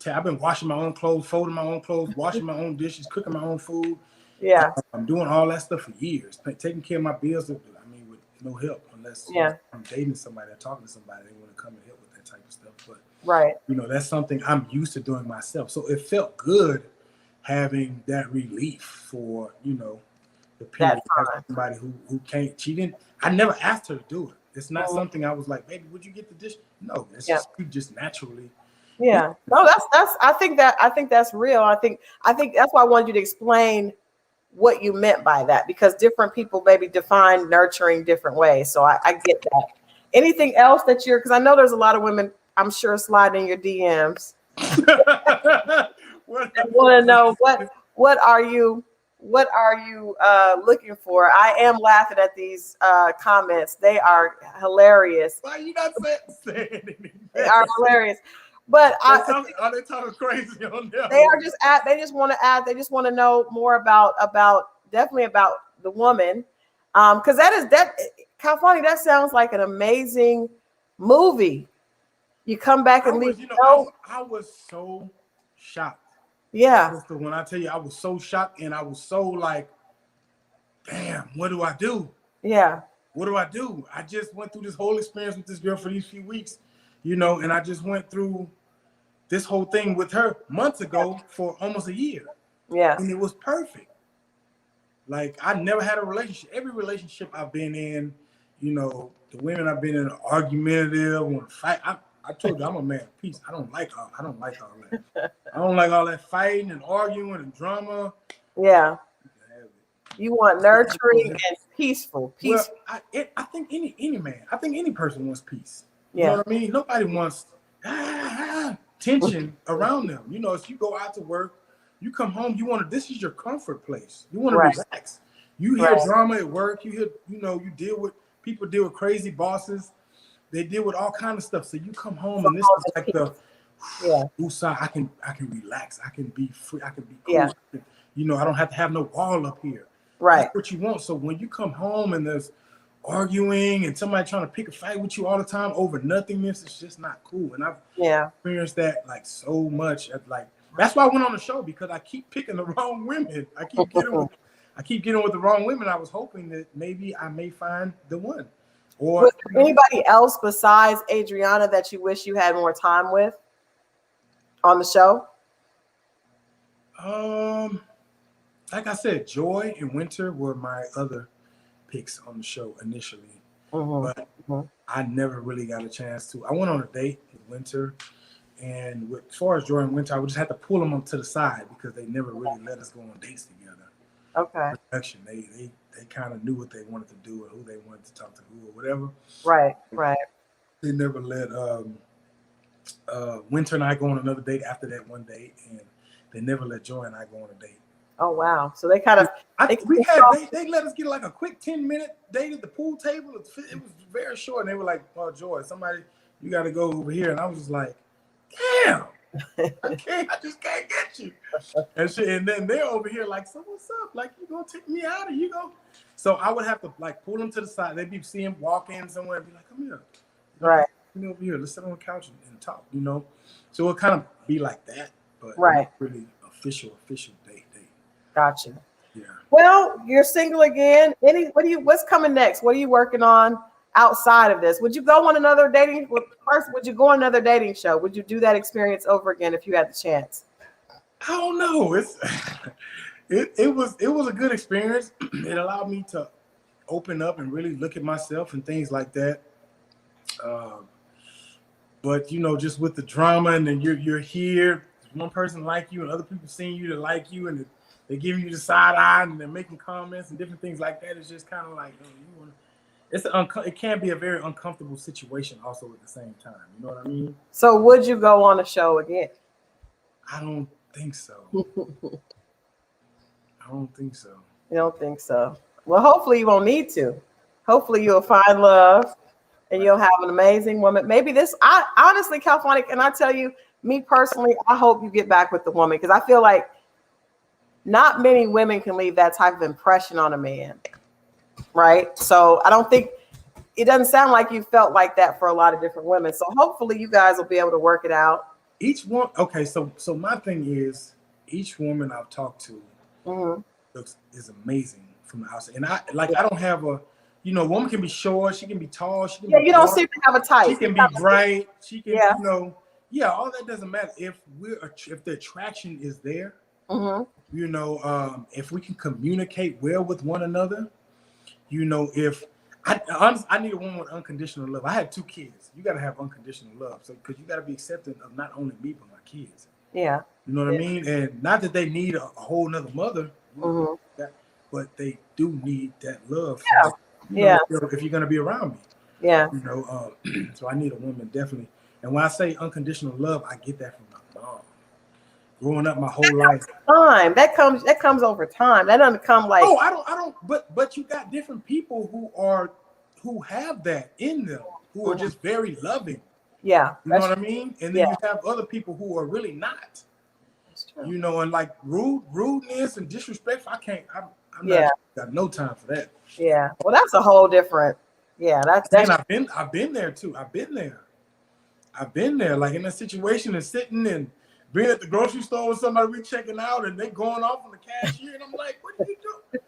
washing my own clothes, folding my own clothes, washing my own dishes, cooking my own food. Yeah. I'm doing all that stuff for years, taking care of my bills. I mean, with no help, unless I'm dating somebody or talking to somebody, they want to come and help with that type of stuff. But you know, that's something I'm used to doing myself. So it felt good having that relief for, you know, the period. Somebody who can't. I never asked her to do it. It's not something I was like, baby, would you get the dish? No, it's just naturally. Yeah. No, that's I think that's real. I think that's why I wanted you to explain what you meant by that, because different people maybe define nurturing different ways. So I get that. Anything else that because I know there's a lot of women, I'm sure, sliding in your DMs. Want to know what are you looking for? I am laughing at these comments. They are hilarious. Why are you not saying anything? They are hilarious. But are they talking crazy on there? They are just they just want to add. They just want to know more about definitely about the woman, because Khalfani, that sounds like an amazing movie. You come back and leave. I was so shocked. Yeah. Sister, when I tell you, I was so shocked, and I was so like, damn, what do I do? Yeah. What do I do? I just went through this whole experience with this girl for these few weeks, you know, and I just went through this whole thing with her months ago for almost a year. Yeah. And it was perfect. Like, I never had a relationship. Every relationship I've been in, you know, the women I've been in are argumentative, want to fight. I told you I'm a man of peace. I don't like all that. I don't like all that fighting and arguing and drama. Yeah. You want nurturing and peaceful. Well, I think any man, I think any person wants peace. You Yeah. know what I mean? Nobody wants tension around them. You know, if you go out to work, you come home, this is your comfort place. You want to relax. You hear drama at work, you people deal with crazy bosses. They deal with all kinds of stuff. So you come home and this is like the woosah. I can relax. I can be free. I can be cool. Yeah. You know, I don't have to have no wall up here. Right. That's what you want. So when you come home and there's arguing and somebody trying to pick a fight with you all the time over nothingness, it's just not cool. And I've experienced that like so much. Like, that's why I went on the show, because I keep picking the wrong women. I keep getting with the wrong women. I was hoping that maybe I may find the one. Or was there anybody else besides Adriana that you wish you had more time with on the show? Like I said, Joy and Winter were my other picks on the show initially, but I never really got a chance to. I went on a date with Winter, and as far as Joy and Winter, I would just have to pull them up to the side because they never really let us go on dates together. Okay. Production, they kind of knew what they wanted to do and who they wanted to talk to who or whatever. Right. They never let Winter and I go on another date after that one date, and they never let Joy and I go on a date. Oh wow! So they kind of they let us get like a quick 10-minute date at the pool table. It was very short, and they were like, "Oh, Joy, you got to go over here," and I was just like, "Damn, I just can't get you." And then they're over here like, "So what's up? Like, you gonna take me out, or you go?" So I would have to like pull them to the side. They'd be seeing him walk in somewhere and be like, "Come here, come over here. Let's sit on the couch and talk." You know, so it'll kind of be like that, but not really official date. Gotcha. Yeah. Well, you're single again. What's coming next? What are you working on outside of this? Would you go on another dating? First, would you go on another dating show? Would you do that experience over again if you had the chance? I don't know. It was a good experience. It allowed me to open up and really look at myself and things like that. But just with the drama, and then you're here, one person like you and other people seeing you to like you, and they're giving you the side eye and they're making comments and different things like that. It's just kind of like, it can be a very uncomfortable situation also at the same time. You know what I mean? So would you go on a show again? I don't think so. I don't think so. You don't think so? Well, hopefully you won't need to. Hopefully you'll find love and you'll have an amazing woman. Maybe honestly, Khalfani, and I tell you, me personally, I hope you get back with the woman, because I feel like not many women can leave that type of impression on a man, right? So I don't think, it doesn't sound like you felt like that for a lot of different women. So hopefully you guys will be able to work it out. Each one, okay, so my thing is, each woman I've talked to is amazing from the outside. And I don't have a, woman can be short, she can be tall, she can be you don't seem to have a type. She can be bright, she can, all that doesn't matter. If the attraction is there, if we can communicate well with one another, if I need a woman with unconditional love. I had 2 kids. You got to have unconditional love, so because you got to be accepting of not only me but my kids. Yeah. You know what I mean? And not that they need a whole nother mother, but they do need that love. If you're gonna be around me. Yeah. So I need a woman definitely. And when I say unconditional love, I get that from my mom. Growing up my whole life. That comes over time. That doesn't come like. Oh, I don't. But you got different people who have that in them, who are just very loving. Yeah. You know what I mean? And then you have other people who are really not. That's true. And like rudeness and disrespect. I'm not got no time for that. Yeah. Well, that's a whole different. Yeah. That's. I've been there too. I've been there, like in a situation and sitting and being at the grocery store with somebody we checking out and they going off on the cashier, and I'm like, what are you doing?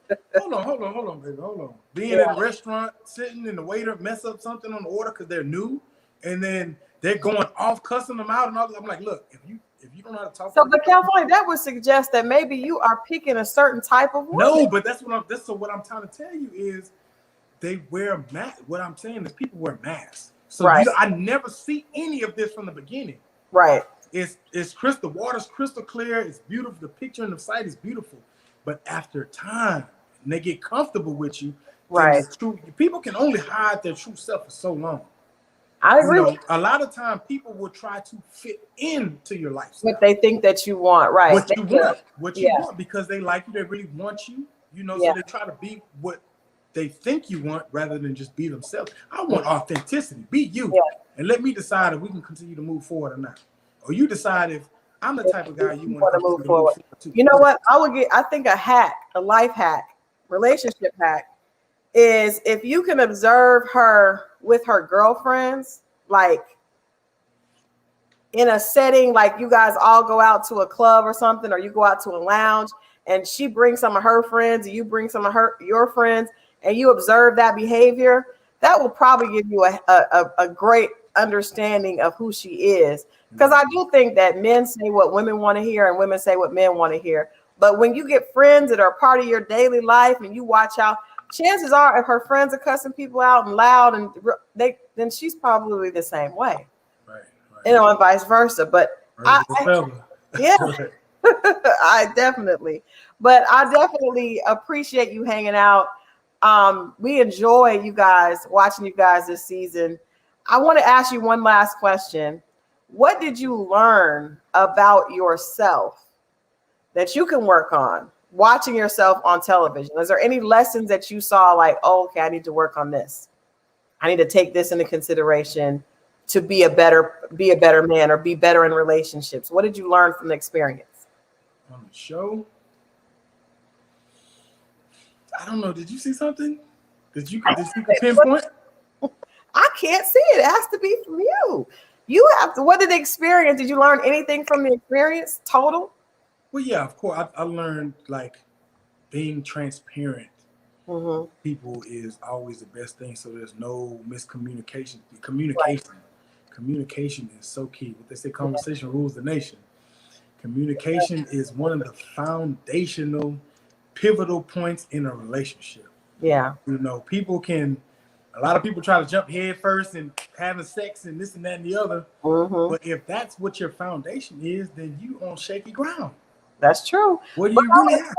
Hold on, baby, hold on. Being at a restaurant, sitting and the waiter mess up something on the order because they're new, and then they're going off, cussing them out, and all. I'm like, look, if you don't know how to talk. So, but Khalfani, that would suggest that maybe you are picking a certain type of woman. No, but what I'm trying to tell you is they wear masks. What I'm saying is people wear masks. So I never see any of this from the beginning. Right. It's crystal. The water's crystal clear. It's beautiful. The picture in the site is beautiful. But after time, and they get comfortable with you. Right. People can only hide their true self for so long. I agree. A lot of time people will try to fit into your lifestyle. What they think that you want, right? What you want, because they like you. They really want you. So they try to be what they think you want rather than just be themselves. I want authenticity. Be you, and let me decide if we can continue to move forward or not. Or you decide if I'm the type of guy you want to move forward. You know what? I think a life hack, relationship hack, is if you can observe her with her girlfriends, like in a setting, like you guys all go out to a club or something, or you go out to a lounge, and she brings some of her friends, and you bring some of your friends, and you observe that behavior, that will probably give you a great understanding of who she is. Because I do think that men say what women want to hear and women say what men want to hear. But when you get friends that are part of your daily life and you watch out, chances are if her friends are cussing people out and loud, and then she's probably the same way. Right. And vice versa. But I definitely appreciate you hanging out. We enjoy you guys, watching you guys this season. I want to ask you one last question. What did you learn about yourself that you can work on watching yourself on television? Is there any lessons that you saw like, oh, okay, I need to work on this. I need to take this into consideration to be a better man or be better in relationships? What did you learn from the experience? On the show? I don't know. Did you see something? Did you pinpoint? I can't see it. It has to be from you. You have to. What did the experience? Did you learn anything from the experience? Total? Well, yeah, of course. I learned like being transparent people is always the best thing. So there's no miscommunication. Communication is so key. What they say, conversation rules the nation. Communication is one of the foundational, pivotal points in a relationship. Yeah. You know, a lot of people try to jump head first and having sex and this and that and the other. But if that's what your foundation is, then you on shaky ground. That's true. What do you really have?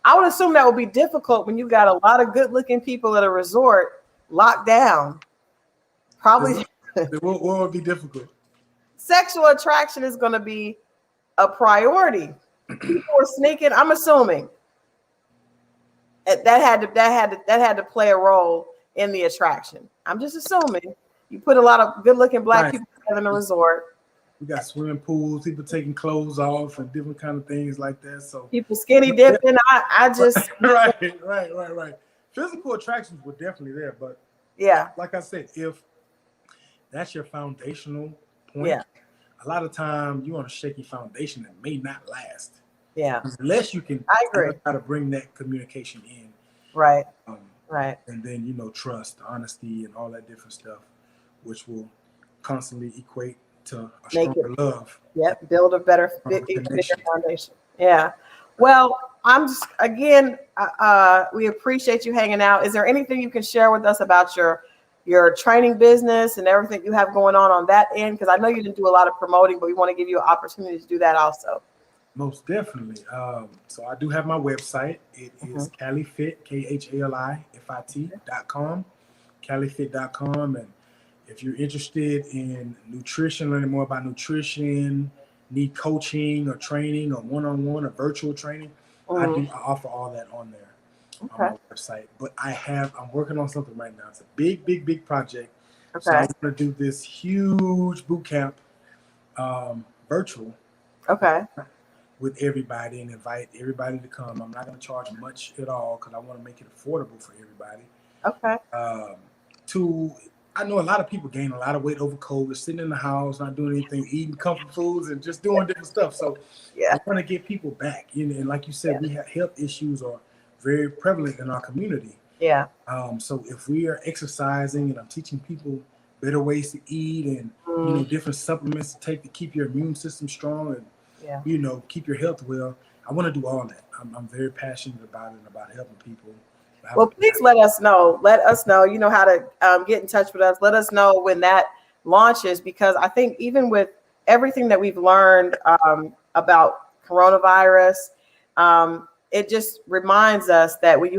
I would assume that would be difficult when you got a lot of good-looking people at a resort locked down. Probably. What would be difficult? Sexual attraction is going to be a priority. People are sneaking. I'm assuming that had to play a role in the attraction. I'm just assuming you put a lot of good-looking black people together in a resort. We got swimming pools, people taking clothes off, and different kind of things like that. So people skinny dipping. I just right. Physical attractions were definitely there, but like I said, if that's your foundational point, a lot of time you're on a shaky foundation that may not last. Yeah, unless you can. I agree. How to bring that communication in. Right. And then trust, honesty, and all that different stuff, which will constantly equate to a stronger love. Yep, build a bigger foundation. Yeah. Well, I'm just we appreciate you hanging out. Is there anything you can share with us about your training business and everything you have going on that end? Because I know you didn't do a lot of promoting, but we want to give you an opportunity to do that also. Most definitely. So I do have my website. It is Khalifit, KHALIFIT.com, Khalifit.com. And if you're interested in nutrition, learning more about nutrition, need coaching or training or one-on-one or virtual training, I offer all that on there on my website. But I'm working on something right now. It's a big project. So I'm going to do this huge boot camp virtual. With everybody and invite everybody to come. I'm not going to charge much at all because I want to make it affordable for everybody. I know a lot of people gain a lot of weight over COVID, sitting in the house, not doing anything, eating comfort foods and just doing different stuff. So I want to get people back. And like you said, we have health issues are very prevalent in our community. So if we are exercising and I'm teaching people better ways to eat and different supplements to take to keep your immune system strong and keep your health well. I want to do all that. I'm very passionate about it and about helping people. Well, please let us know. Let us know. You know how to get in touch with us. Let us know when that launches, because I think even with everything that we've learned about coronavirus, it just reminds us that when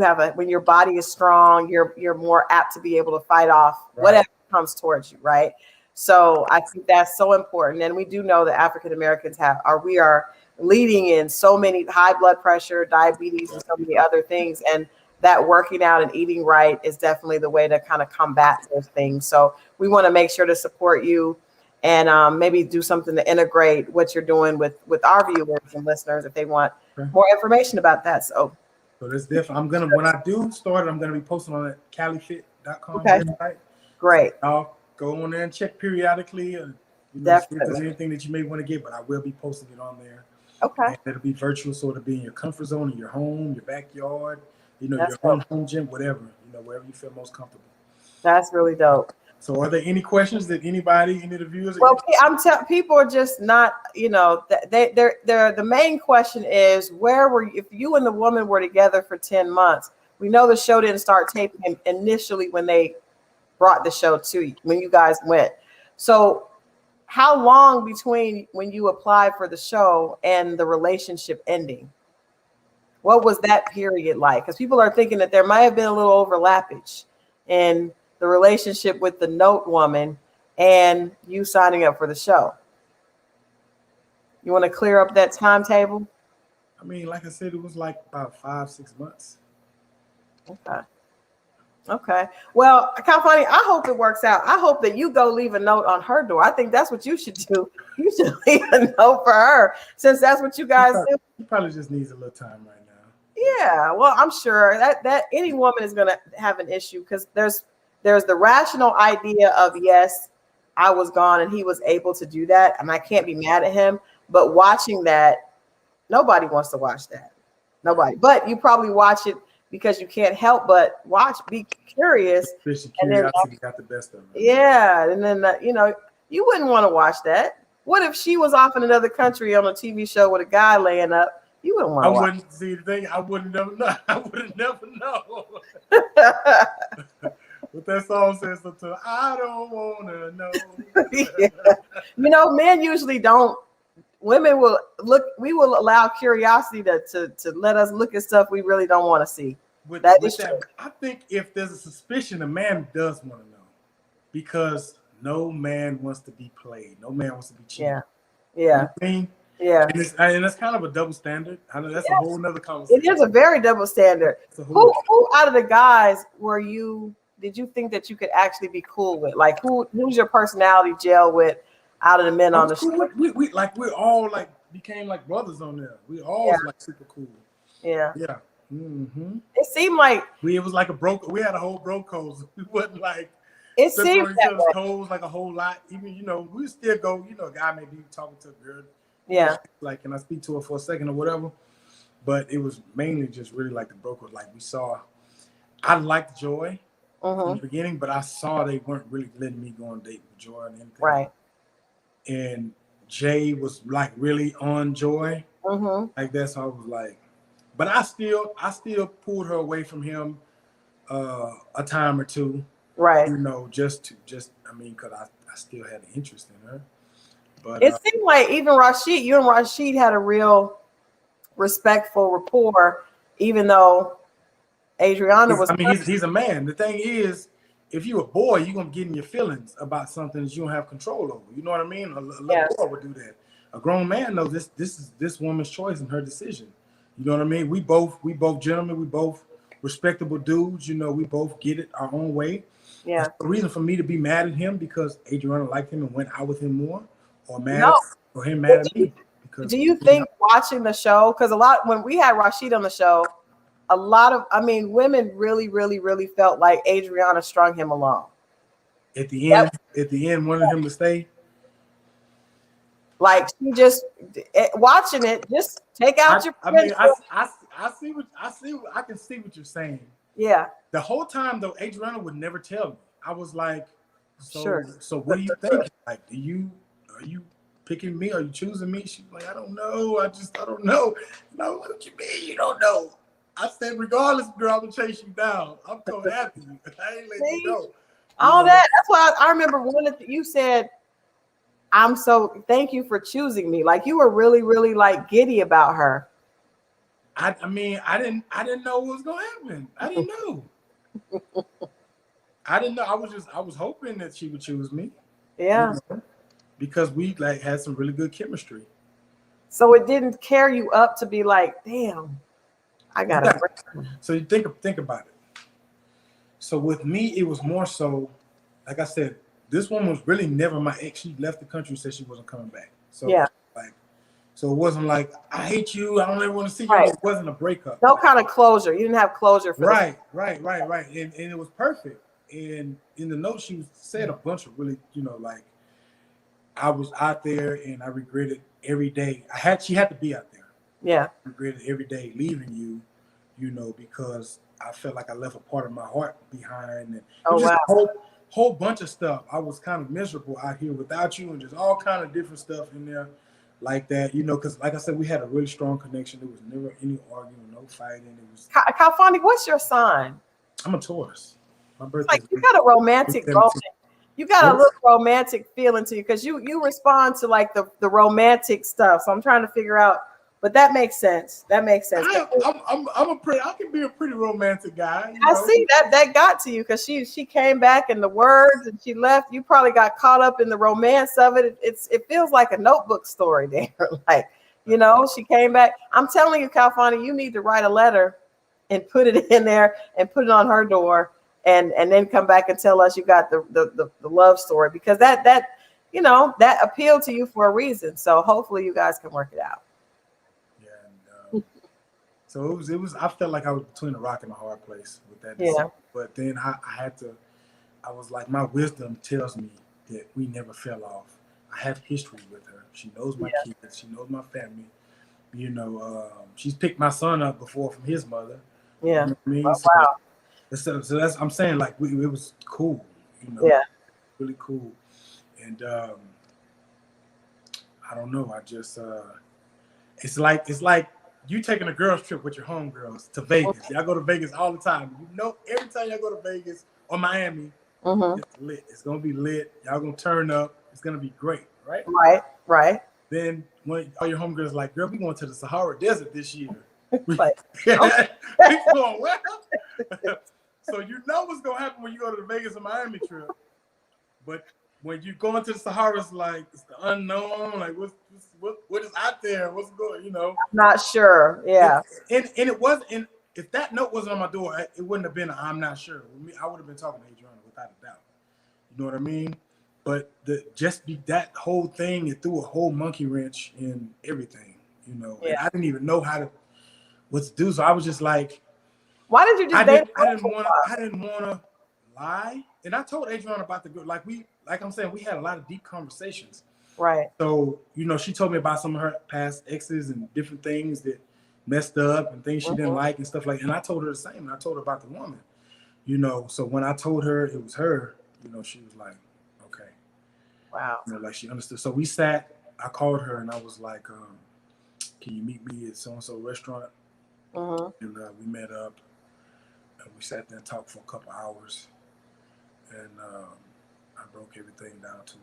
your body is strong, you're more apt to be able to fight off whatever comes towards you, right? So I think that's so important. And we do know that African Americans we are leading in so many high blood pressure, diabetes, and so many other things. And that working out and eating right is definitely the way to kind of combat those things. So we want to make sure to support you and maybe do something to integrate what you're doing with our viewers and listeners if they want more information about that. So that's different. When I do start, I'm gonna be posting on that Khalifit.com website. Great. So I'll go on there and check periodically and see if there's anything that you may want to get, but I will be posting it on there. And it'll be virtual, so it'll be in your comfort zone, in your home, your backyard, your home gym, whatever, wherever you feel most comfortable. That's really dope. So are there any questions that any of the viewers? Well, people are just not, they're the main question is, where were you, if you and the woman were together for 10 months? We know the show didn't start taping initially when they brought the show to you, when you guys went. So how long between when you applied for the show and the relationship ending? What was that period like? Because people are thinking that there might have been a little overlappage in the relationship with the note woman and you signing up for the show. You want to clear up that timetable? I mean, like I said, it was like about 5-6 months. Okay. Well, Khalfani, I hope it works out. I hope that you go leave a note on her door. I think that's what you should do. You should leave a note for her, since that's what you guys do. She probably just needs a little time right now. Yeah. Well, I'm sure that any woman is going to have an issue, because there's the rational idea of, yes, I was gone and he was able to do that, and I can't be mad at him. But watching that, nobody wants to watch that. Nobody. But you probably watch it because you can't help but watch, be curious. Suspicion, And then, curiosity got the best of it. yeah, and then you wouldn't want to watch that. What if she was off in another country on a TV show with a guy laying up? You wouldn't want to watch. I wouldn't see the thing. I wouldn't never know. I would never know. What that song says, sometimes, I don't wanna know. Yeah. Men usually don't. Women will look. We will allow curiosity to let us look at stuff we really don't want to see. That is true. I think if there's a suspicion, a man does want to know, because no man wants to be played. No man wants to be cheated. Yeah. You know what I mean? Yeah. And that's kind of a double standard. I know that's a whole nother conversation. It is a very double standard. Who out of the guys did you think that you could actually be cool with? Like who's your personality gel with out of the men on the show? We all like became like brothers on there. We all like super cool. Yeah. Yeah. Mm-hmm. It seemed like it was like a broke. We had a whole bro code. We wasn't like it seemed each other's toes like a whole lot. Even we still go. A guy may be talking to a girl. Yeah. Like, can I speak to her for a second or whatever? But it was mainly just really like the broker. Like we saw, I liked Joy in the beginning, but I saw they weren't really letting me go on a date with Joy and anything. Right. And Jay was like really on Joy, like that. So I was like, but I still pulled her away from him a time or two. Right. Because I still had an interest in her. But it seemed like even you and Rashid had a real respectful rapport, even though Adriana was. He's a man. The thing is, if you're a boy, you're gonna get in your feelings about something that you don't have control over. You know what I mean? A little boy would do that. A grown man knows this is this woman's choice and her decision. You know what I mean? We both gentlemen. We both respectable dudes. We both get it our own way. Yeah. That's the reason for me to be mad at him because Adriana liked him and went out with him more, or him mad at me. Because do you think watching the show? Because when we had Rashid on the show, a lot of women really, really, really felt like Adriana strung him along. At the end, wanted him to stay. Like she just watching it, just take out your. I can see what you're saying. Yeah. The whole time though, Adriana would never tell me. I was like, sure. So what do you think? Like, are you picking me? Are you choosing me? She's like, I don't know. I don't know. No, what you mean you don't know? I said, regardless, girl, I'm gonna chase you down. I'm coming after you. I ain't letting you go. That's why I remember you said, thank you for choosing me. Like you were really, really like giddy about her. I didn't know what was gonna happen. I didn't know. I was hoping that she would choose me. Yeah. Because we like had some really good chemistry. So it didn't carry you up to be like, damn, I gotta. So you think about it. So with me, it was more so, like I said, this woman was really never my ex. She left the country and said she wasn't coming back. So so it wasn't like I hate you. I don't ever want to see you. Right. It wasn't a breakup. No kind of closure. You didn't have closure for right. And it was perfect. And in the note, she said a bunch of really, like, I was out there and I regretted every day. She had to be out there. Yeah. I regretted every day leaving you, because I felt like I left a part of my heart behind. And a whole bunch of stuff. I was kind of miserable out here without you and just all kind of different stuff in there like that, because like I said, we had a really strong connection. There was never any arguing, no fighting. It was Khalfani, what's your sign? I'm a Taurus. My birthday. Like you got a romantic you got a little romantic feeling to you because you respond to like the romantic stuff. So I'm trying to figure out, but that makes sense. I can be a pretty romantic guy. I see that got to you because she came back in the words and she left. You probably got caught up in the romance of it. It feels like a Notebook story there. Like, she came back. I'm telling you, Khalfani, you need to write a letter and put it in there and put it on her door. And then come back and tell us you got the love story because that appealed to you for a reason. So hopefully you guys can work it out. Yeah. So it was. I felt like I was between a rock and a hard place with that. Yeah. But then I was like, my wisdom tells me that we never fell off. I have history with her. She knows my kids. She knows my family. She's picked my son up before from his mother. Yeah. You know what I mean? Oh, So, wow. so that's I'm saying like it was cool, Yeah. really cool. And I don't know, I just it's like you taking a girls trip with your homegirls to Vegas. Y'all go to Vegas all the time. Every time y'all go to Vegas or Miami, it's lit. It's gonna be lit. Y'all gonna turn up. It's gonna be great, right? Right. Then when all your homegirls like, girl, we going to the Sahara Desert this year. Like, We going well. So you know what's gonna happen when you go to the Vegas or Miami trip. But when you go into the Sahara, it's like it's the unknown. Like what is out there? What's going? not sure. Yeah. And it wasn't. And if that note wasn't on my door, it wouldn't have been. I'm not sure. I would have been talking to Adriana without a doubt. You know what I mean? But that whole thing, it threw a whole monkey wrench in everything. Yeah. And I didn't even know what to do. So I was just like, why did you just date? I didn't want to lie. And I told Adriana about the girl. Like I'm saying, we had a lot of deep conversations. Right. So, she told me about some of her past exes and different things that messed up and things she didn't like and stuff like that. And I told her the same. And I told her about the woman, So when I told her it was her, she was like, okay. Wow. Like she understood. So we sat, I called her and I was like, can you meet me at so-and-so restaurant? And we met up and we sat there and talked for a couple hours. And I broke everything down to her.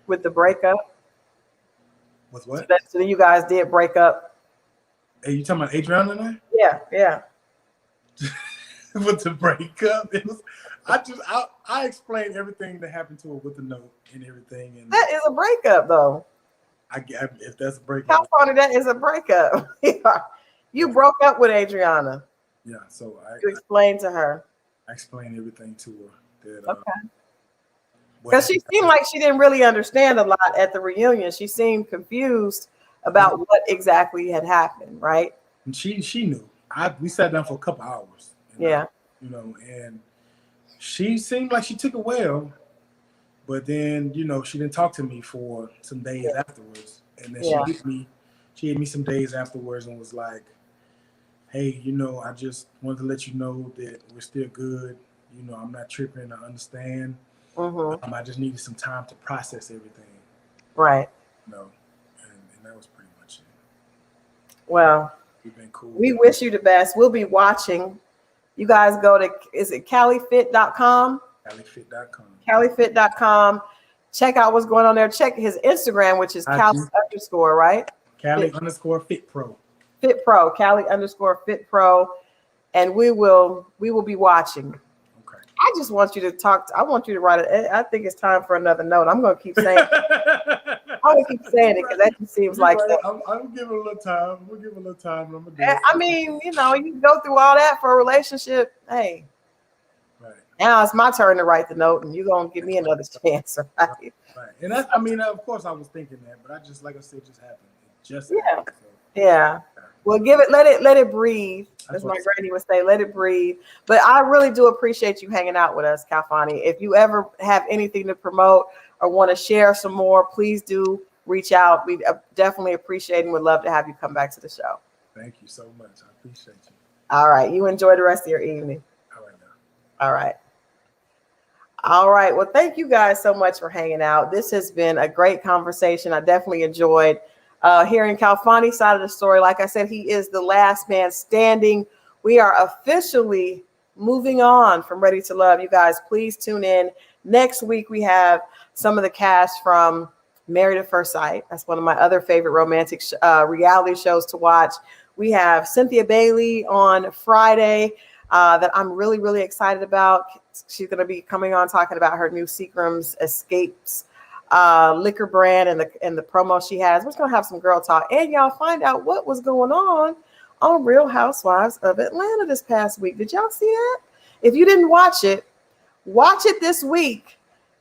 With the breakup? With what? So you guys did break up? Hey, you talking about Adriana and I? Yeah. With the breakup, I explained everything that happened to her with the note and everything. And that is a breakup, though. If that's a breakup, how funny that is a breakup. You broke up with Adriana. Yeah, so you explained to her. I explained everything to her. Okay. Because she seemed like she didn't really understand a lot at the reunion. She seemed confused about what exactly had happened, right? And she knew. We sat down for a couple hours. And she seemed like she took it well, but then she didn't talk to me for some days afterwards. And then she hit me some days afterwards and was like, hey, I just wanted to let you know that we're still good. I'm not tripping. I understand. I just needed some time to process everything. Right. And that was pretty much it. Well, we've been cool. We wish you the best. We'll be watching. You guys go to, is it CaliFit.com? CaliFit.com. CaliFit.com. Check out what's going on there. Check his Instagram, which is Cali _, right? Cali _Fit Pro. Fit Pro. Cali _Fit Pro. And we will be watching. I just want you to talk. I want you to write it. I think it's time for another note. I'm going to keep saying it. I'm going to keep saying it because that just seems like. I'm giving a little time. We'll give a little time. I'm gonna do I mean, you go through all that for a relationship. Hey. Right. Now it's my turn to write the note, and you're going to give me another chance. Right. And that's, of course I was thinking that, but I just, like I said, it just happened. Happened, so. Yeah. Well, let it breathe. As my granny would say, let it breathe. But I really do appreciate you hanging out with us, Khalfani. If you ever have anything to promote or want to share some more, please do reach out. We definitely appreciate and would love to have you come back to the show. Thank you so much. I appreciate you. All right. You enjoy the rest of your evening. All right now. All right. All right. Well, thank you guys so much for hanging out. This has been a great conversation. I definitely enjoyed hearing Khalfani's side of the story. Like I said, he is the last man standing. We are officially moving on from Ready to Love. You guys, please tune in. Next week, we have some of the cast from Married at First Sight. That's one of my other favorite romantic reality shows to watch. We have Cynthia Bailey on Friday that I'm really, really excited about. She's going to be coming on talking about her new Seagram's Escapes liquor brand and the promo she has. We're going to have some girl talk, and y'all find out what was going on Real Housewives of Atlanta this past week. Did y'all see that? If you didn't watch it this week,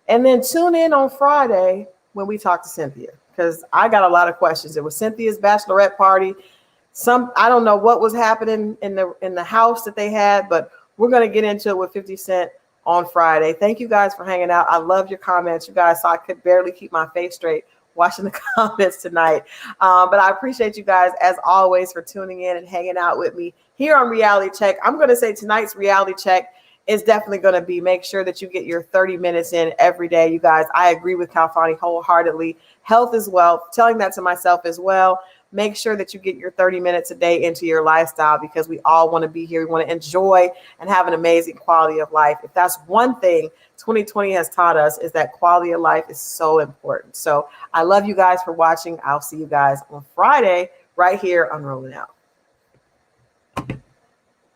and then tune in on Friday when we talk to Cynthia, because I got a lot of questions. It was Cynthia's bachelorette party. I don't know what was happening in the house that they had, but we're going to get into it with 50 Cent on Friday. Thank you guys for hanging out. I love your comments. You guys saw I could barely keep my face straight watching the comments tonight. But I appreciate you guys, as always, for tuning in and hanging out with me here on Reality Check. I'm going to say tonight's Reality Check is definitely going to be make sure that you get your 30 minutes in every day. You guys, I agree with Khalfani wholeheartedly. Health is wealth. Telling that to myself as well. Make sure that you get your 30 minutes a day into your lifestyle, because we all want to be here. We want to enjoy and have an amazing quality of life. If that's one thing 2020 has taught us, is that quality of life is so important. So I love you guys for watching. I'll see you guys on Friday right here on Rolling Out.